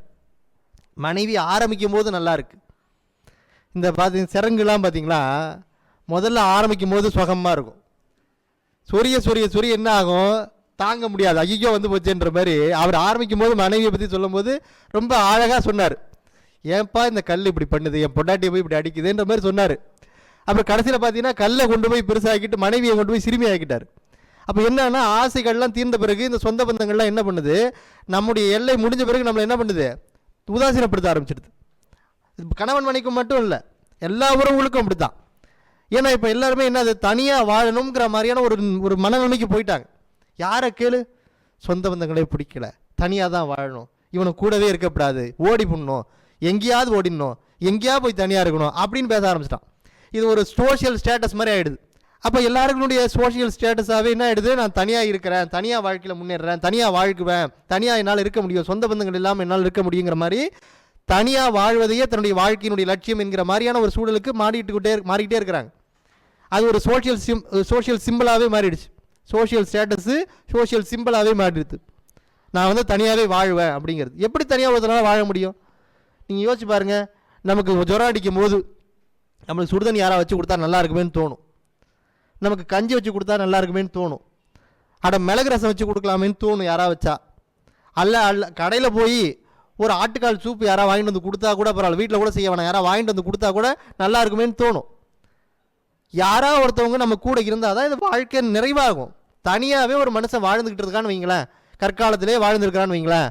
மனைவி ஆரம்பிக்கும் போது நல்லா இருக்கு. இந்த சிறங்குலாம் பார்த்தீங்களா, முதல்ல ஆரம்பிக்கும் போது சுகமாக இருக்கும். சொரிய சொரிய சொரிய என்ன ஆகும், தாங்க முடியாது, ஐயோ வந்து போச்சுன்ற மாதிரி. அவர் ஆரம்பிக்கும் போது மனைவியை பற்றி சொல்லும்போது ரொம்ப அழகாக சொன்னார். ஏன்ப்பா இந்த கல் இப்படி பண்ணுது, என் பொண்டாட்டியை போய் இப்படி அடிக்குதுன்ற மாதிரி சொன்னார். அப்புறம் கடைசியில் பார்த்தீங்கன்னா கல்லை கொண்டு போய் பெருசாகிட்டு மனைவியை கொண்டு போய் சிறுமி ஆக்கிட்டார். அப்போ என்னன்னா, ஆசைகள்லாம் தீர்ந்த பிறகு இந்த சொந்த பந்தங்கள்லாம் என்ன பண்ணுது, நம்முடைய எல்லை முடிஞ்ச பிறகு நம்மளை என்ன பண்ணுது, உதாசீனப்படுத்த ஆரம்பிச்சிடுது. கணவன் மனைக்கும் மட்டும் இல்லை, எல்லா உறவுகளுக்கும் அப்படி தான். ஏன்னா இப்போ எல்லாருமே என்ன, அது தனியாக வாழணுங்கிற மாதிரியான ஒரு மனநிலைமைக்கு போயிட்டாங்க. யாரை கேளு, சொந்த பந்தங்களே பிடிக்கல, தனியாக தான் வாழணும், இவனை கூடவே இருக்கக்கூடாது, ஓடி போடணும், எங்கேயாவது ஓடிடணும், எங்கேயாவது போய் தனியாக இருக்கணும் அப்படின்னு பேச ஆரம்பிச்சிட்டான். இது ஒரு சோஷியல் ஸ்டேட்டஸ் மாதிரி ஆகிடுது. அப்போ எல்லாருக்குடைய சோஷியல் ஸ்டேட்டஸாகவே என்ன ஆகிடுது, நான் தனியாக இருக்கிறேன், தனியாக வாழ்க்கையில் முன்னேறேன், தனியாக வாழ்க்குவேன், தனியாக என்னால் இருக்க முடியும், சொந்த பந்தங்கள் இல்லாமல் என்னால் இருக்க முடியுங்கிற மாதிரி தனியாக வாழ்வதையே தன்னுடைய வாழ்க்கையினுடைய லட்சியம் என்கிற மாதிரியான ஒரு சூழலுக்கு மாறிக்கிட்டே இருக்கிறாங்க. அது ஒரு சோஷியல் சிம்பிளாகவே மாறிடுச்சு. சோஷியல் ஸ்டேட்டஸு சோஷியல் சிம்பிளாகவே மாறிடுது. நான் வந்து தனியாகவே வாழ்வேன் அப்படிங்கிறது. எப்படி தனியாக ஒருத்தனால வாழ முடியும்? நீங்கள் யோசிச்சு பாருங்கள். நமக்கு ஜுரம் அடிக்கும் போது நம்மளுக்கு சுடுதண்ணி யாராவது வச்சு கொடுத்தா நல்லா இருக்குமேன்னு தோணும், நமக்கு கஞ்சி வச்சு கொடுத்தா நல்லா இருக்குமேன்னு தோணும், மிளகு ரசம் வச்சு கொடுக்கலாமேன்னு தோணும் யாராவது வச்சா. அல்ல கடையில் போய் ஒரு ஆட்டுக்கால் சூப்பு யாராவது வாங்கிட்டு வந்து கொடுத்தா கூட பரவாயில்ல, வீட்டில் கூட செய்ய வேணாம், யாராவது வாங்கிட்டு வந்து கொடுத்தா கூட நல்லா இருக்குமேன்னு தோணும். யாராவது ஒருத்தவங்க நம்ம கூட இருந்தால் தான் இந்த வாழ்க்கை நிறைவாகும். தனியாகவே ஒரு மனுஷன் வாழ்ந்துக்கிட்டு இருக்கான்னு வைங்களேன், கற்காலத்திலே வாழ்ந்துருக்கிறான்னு வைங்களேன்,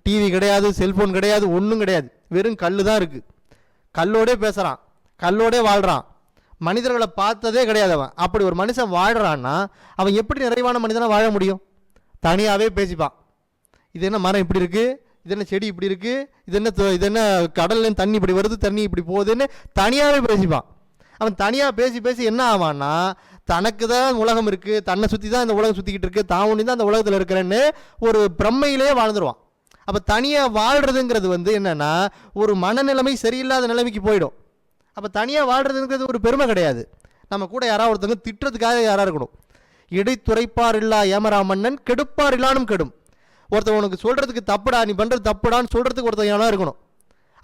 டிவி கிடையாது, செல்ஃபோன் கிடையாது, ஒன்றும் கிடையாது, வெறும் கல் தான் இருக்குது, கல்லோடே பேசுகிறான், கல்லோடே வாழ்கிறான், மனிதர்களை பார்த்ததே கிடையாது அவன். அப்படி ஒரு மனுஷன் வாழ்கிறான்னா அவன் எப்படி நிறைவான மனிதனாக வாழ முடியும்? தனியாகவே பேசிப்பான். இது என்ன மரம் இப்படி இருக்குது, இது என்ன செடி இப்படி இருக்குது, இது என்ன கடல்லேருந்து தண்ணி இப்படி வருது, தண்ணி இப்படி போகுதுன்னு தனியாகவே பேசிப்பான். அவன் தனியாக பேசி பேசி என்ன ஆவான்னா, தனக்கு தான் உலகம் இருக்குது, தன்னை சுற்றி தான் இந்த உலகம் சுற்றிக்கிட்டு இருக்குது, தான் ஒன்றி தான் அந்த உலகத்தில் இருக்கிறேன்னு ஒரு பிரம்மையிலே வாழ்ந்துருவான். அப்போ தனியாக வாழ்கிறதுங்கிறது வந்து என்னென்னா ஒரு மனநிலைமை சரியில்லாத நிலைமைக்கு போயிடும். அப்போ தனியாக வாழ்கிறதுங்கிறது ஒரு பெருமை கிடையாது. நம்ம கூட யாராவது ஒருத்தவங்க திட்டுறதுக்காக யாராக இருக்கணும். இடைத்துறைப்பார் இல்லா ஏமரா மன்னன் கெடுப்பார் இல்லானும் கெடும். ஒருத்தன் உனக்கு சொல்கிறதுக்கு தப்புடா, நீ பண்ணுறது தப்புடான்னு சொல்கிறதுக்கு ஒருத்தன் யாரா இருக்கணும்.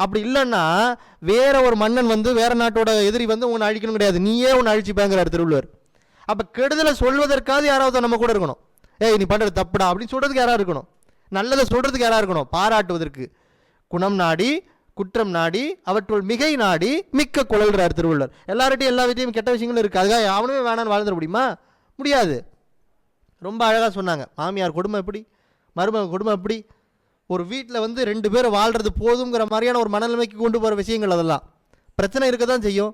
அப்படி இல்லைன்னா வேற ஒரு மன்னன் வந்து வேற நாட்டோட எதிரி வந்து உன்னை அழிக்கணும் கிடையாது, நீயே உன்னை அழிச்சுப்பாங்கிறார் திருவள்ளுவர். அப்போ கெடுதலை சொல்வதற்காக யாராவது நம்ம கூட இருக்கணும். ஏய் நீ பண்ணுறது தப்புடா அப்படின்னு சொல்கிறதுக்கு யாராக இருக்கணும், நல்லதை சொல்கிறதுக்கு யாராக இருக்கணும், பாராட்டுவதற்கு. குணம் நாடி குற்றம் நாடி அவற்றுள் மிகை நாடி மிக்க குழல்றார் திருவள்ளுவர். எல்லார்ட்டையும் எல்லா வீட்டையும் கெட்ட விஷயங்களும் இருக்குது, அதுக்காக அவனுமே வேணான்னு வாழ்ந்துட முடியுமா? முடியாது. ரொம்ப அழகாக சொன்னாங்க. மாமியார் கொடுமை எப்படி, மருமக கொடுமை எப்படி, ஒரு வீட்டில் வந்து 2 பேர் வாழ்கிறது போதுங்கிற மாதிரியான ஒரு மனநிலைமைக்கு கொண்டு போகிற விஷயங்கள். அதெல்லாம் பிரச்சனை இருக்க தான் செய்யும்.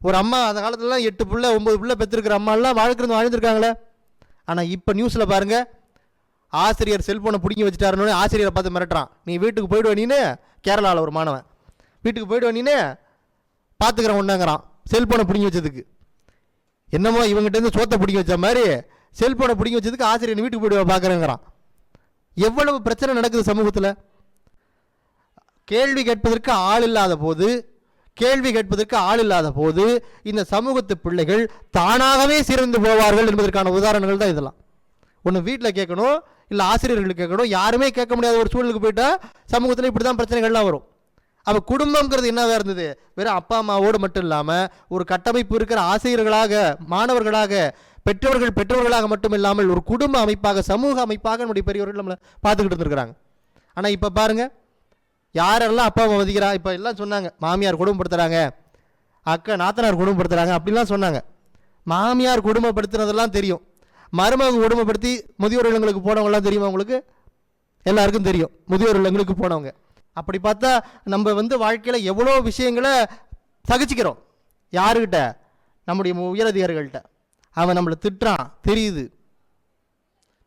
ஒரு அம்மா அந்த காலத்துலலாம் 8 பிள்ளை 9 பிள்ளை பெற்றிருக்கிற அம்மாலாம் வாழ்ந்துருக்காங்களே. ஆனால் இப்போ நியூஸில் பாருங்கள், ஆசிரியர் செல்ஃபோனை பிடிங்கி வச்சுட்டாருன்னு ஆசிரியரை பார்த்து மிரட்டுறான், நீ வீட்டுக்கு போய்டுவ நீனு. கேரளாவில் ஒரு மாணவன் வீட்டுக்கு போய்டுவ நீனு, பார்த்துக்கிறேன் ஒன்றாங்கிறான் செல்ஃபோனை பிடிங்கி வச்சதுக்கு. என்னமோ இவங்ககிட்டேருந்து சோத்தை பிடிங்கி வச்ச மாதிரி செல்ஃபோனை பிடிங்கி வச்சதுக்கு ஆசிரியர் வீட்டுக்கு போய்டுவா பார்க்குறேங்கிறான். எவ்வளவு பிரச்சனை நடக்குது சமூகத்தில். கேள்வி கேட்பதற்கு ஆள் இல்லாத போது இந்த சமூகத்து பிள்ளைகள் தானாகவே சிறந்து போவார்கள் என்பதற்கான உதாரணங்கள் தான் இதெல்லாம். ஒன்று வீட்டில் கேட்கணும், இல்லை ஆசிரியர்களுக்கு கேட்கணும், யாருமே கேட்க முடியாத ஒரு சூழலுக்கு போயிட்டா சமூகத்தில் இப்படி தான் பிரச்சனைகள்லாம் வரும். அப்போ குடும்பங்கிறது என்னவா இருந்தது, வெறும் அப்பா அம்மாவோடு மட்டும் இல்லாமல் ஒரு கட்டமைப்பு இருக்கிற ஆசிரியர்களாக, மாணவர்களாக, பெற்றோர்களாக மட்டும் இல்லாமல் ஒரு குடும்ப அமைப்பாக, சமூக அமைப்பாக நம்முடைய பெரியவர்கள் நம்மளை பார்த்துக்கிட்டு இருந்திருக்கிறாங்க. ஆனால் இப்போ பாருங்க, யாரெல்லாம் அப்பா அம்மா மதிக்கிறா, இப்போ எல்லாம் சொன்னாங்க மாமியார் குடும்பப்படுத்துகிறாங்க, அக்கா நாத்தனார் குடும்பப்படுத்துகிறாங்க அப்படிலாம் சொன்னாங்க. மாமியார் குடும்பப்படுத்துனதெல்லாம் தெரியும், மருமக குடும்பப்படுத்தி முதியோர் இல்லங்களுக்கு போனவங்கலாம் தெரியுமா உங்களுக்கு? எல்லாருக்கும் தெரியும், முதியோர் இல்லங்களுக்கு போனவங்க. அப்படி பார்த்தா நம்ம வாழ்க்கையில் எவ்வளோ விஷயங்களை சகிச்சுக்கிறோம். யாருக்கிட்ட? நம்முடைய உயரதிகாரிகள்கிட்ட. அவன் நம்மளை திட்டுறான் தெரியுது,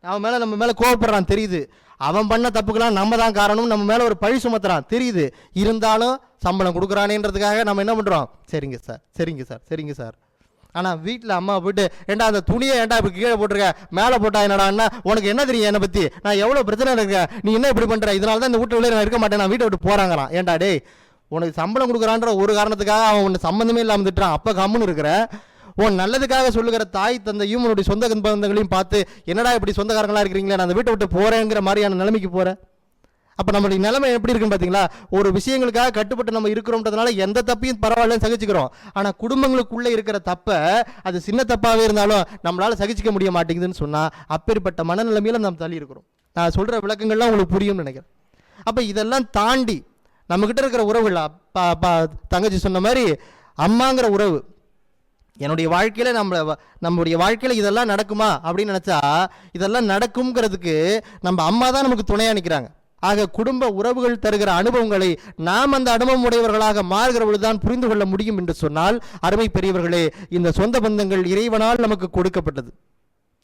நம்ம மேலே கோவப்படுறான் தெரியுது, அவன் பண்ண தப்புக்கெல்லாம் நம்ம தான் காரணம், நம்ம மேலே ஒரு பழி சுமத்துறான் தெரியுது. இருந்தாலும் சம்பளம் கொடுக்குறானேன்றதுக்காக நம்ம என்ன பண்ணுறோம்? சரிங்க சார், சரிங்க சார், சரிங்க சார். ஆனால் வீட்டில் அம்மா போயிட்டு ஏண்டா அந்த துணியை ஏண்டா இப்போ கீழே போட்டிருக்க, மேலே போட்டா என்னடான்னா உனக்கு என்ன தெரியும் என்னை பற்றி, நான் எவ்வளோ பிரச்சனை இருக்கேன், நீ என்ன இப்படி பண்ணுற, இதனால தான் இந்த வீட்டு வெளியே நான் இருக்க மாட்டேன், நான் வீட்டை விட்டு போகிறாங்களாம். ஏண்டா டே, உனக்கு சம்பளம் கொடுக்குறான்ற ஒரு காரணத்துக்காக அவன் உன்னை சம்மந்தமே இல்லாமல் திட்டுறான், அப்போ கம்முன்னு இருக்கிற. உன் நல்லதுக்காக சொல்லுகிற தாய் தந்தையும் உன்னுடைய சொந்த பந்தங்களையும் பார்த்து என்னடா இப்படி சொந்தக்காரங்களாக இருக்கிறீங்களே, நான் அந்த வீட்டை விட்டு போகிறேங்கிற மாதிரியான நிலைமைக்கு போகிறேன். அப்போ நம்மளுடைய நிலைமை எப்படி இருக்குன்னு பார்த்தீங்களா? ஒரு விஷயங்களுக்காக கட்டுப்பட்டு நம்ம இருக்கிறோம்ன்றதுனால எந்த தப்பையும் பரவாயில்லன்னு சகிச்சுக்கிறோம். ஆனால் குடும்பங்களுக்குள்ளே இருக்கிற தப்பை, அது சின்ன தப்பாகவே இருந்தாலும் நம்மளால் சகிச்சிக்க முடிய மாட்டேங்குதுன்னு சொன்னால் அப்பேற்பட்ட மனநிலைமையில் நம்ம தள்ளி இருக்கிறோம். நான் சொல்கிற விளக்கங்கள்லாம் உங்களுக்கு புரியும்னு நினைக்கிறேன். அப்போ இதெல்லாம் தாண்டி நம்மக்கிட்ட இருக்கிற உறவுகள், அப்பா தங்கச்சி சொன்ன மாதிரி அம்மாங்கிற உறவு, என்னுடைய வாழ்க்கையில் நம்முடைய வாழ்க்கையில் இதெல்லாம் நடக்குமா அப்படின்னு நினச்சா இதெல்லாம் நடக்குங்கிறதுக்கு நம்ம அம்மா தான் நமக்கு துணையாக நிற்கிறாங்க. ஆக குடும்ப உறவுகள் தருகிற அனுபவங்களை நாம் அந்த அனுபவம் உடையவர்களாக மாறுகிற பொழுதுதான் புரிந்து கொள்ள முடியும் என்று சொன்னால், அருமை பெரியவர்களே, இந்த சொந்த பந்தங்கள் இறைவனால் நமக்கு கொடுக்கப்பட்டது.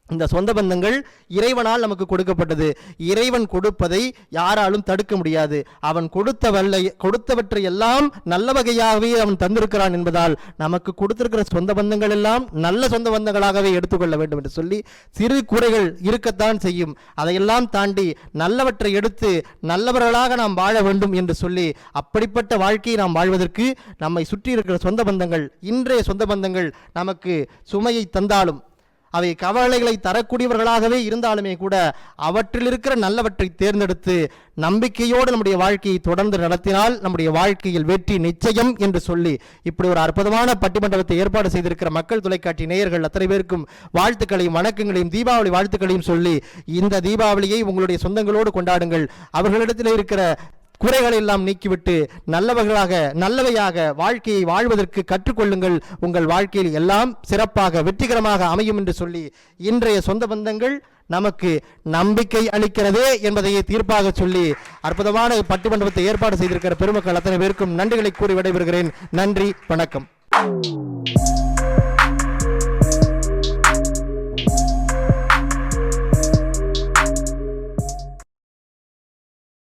இந்த சொந்த பந்தங்கள் இறைவனால் நமக்கு கொடுக்கப்பட்டது. இறைவன் கொடுப்பதை யாராலும் தடுக்க முடியாது. அவன் கொடுத்தவற்றை எல்லாம் நல்ல வகையாகவே அவன் தந்திருக்கிறான் என்பதால் நமக்கு கொடுத்திருக்கிற சொந்த பந்தங்கள் எல்லாம் நல்ல சொந்த பந்தங்களாகவே எடுத்துக்கொள்ள வேண்டும் என்று சொல்லி, சிறு குறைகள் இருக்கத்தான் செய்யும், அதையெல்லாம் தாண்டி நல்லவற்றை எடுத்து நல்லவர்களாக நாம் வாழ வேண்டும் என்று சொல்லி, அப்படிப்பட்ட வாழ்க்கையை நாம் வாழ்வதற்கு நம்மை சுற்றி இருக்கிற சொந்த பந்தங்கள், இன்றைய சொந்த பந்தங்கள் நமக்கு சுமையை தந்தாலும், அவை கவலைகளை தரக்கூடியவர்களாகவே இருந்தாலுமே கூட அவற்றில் இருக்கிற நல்லவற்றை தேர்ந்தெடுத்து நம்பிக்கையோடு நம்முடைய வாழ்க்கையை தொடர்ந்து நடத்தினால் நம்முடைய வாழ்க்கையில் வெற்றி நிச்சயம் என்று சொல்லி, இப்படி ஒரு அற்புதமான பட்டிமன்றத்தை ஏற்பாடு செய்திருக்கிற மக்கள் தொலைக்காட்சி நேயர்கள் அத்தனை பேருக்கும் வாழ்த்துக்களையும் வணக்கங்களையும் தீபாவளி வாழ்த்துக்களையும் சொல்லி, இந்த தீபாவளியை உங்களுடைய சொந்தங்களோடு கொண்டாடுங்கள். அவர்களிடத்தில் இருக்கிற குறைகளை எல்லாம் நீக்கிவிட்டு நல்லவையாக வாழ்க்கையை வாழ்வதற்கு கற்றுக்கொள்ளுங்கள். உங்கள் வாழ்க்கையில் எல்லாம் சிறப்பாக வெற்றிகரமாக அமையும் என்று சொல்லி, இன்றைய சொந்த பந்தங்கள் நமக்கு நம்பிக்கை அளிக்கிறதே என்பதையே தீர்ப்பாக சொல்லி, அற்புதமான பட்டிமன்றத்தை ஏற்பாடு செய்திருக்கிற பெருமக்கள் அத்தனை பேருக்கும் நன்றிகளை கூறி விடைபெறுகிறேன். நன்றி, வணக்கம்.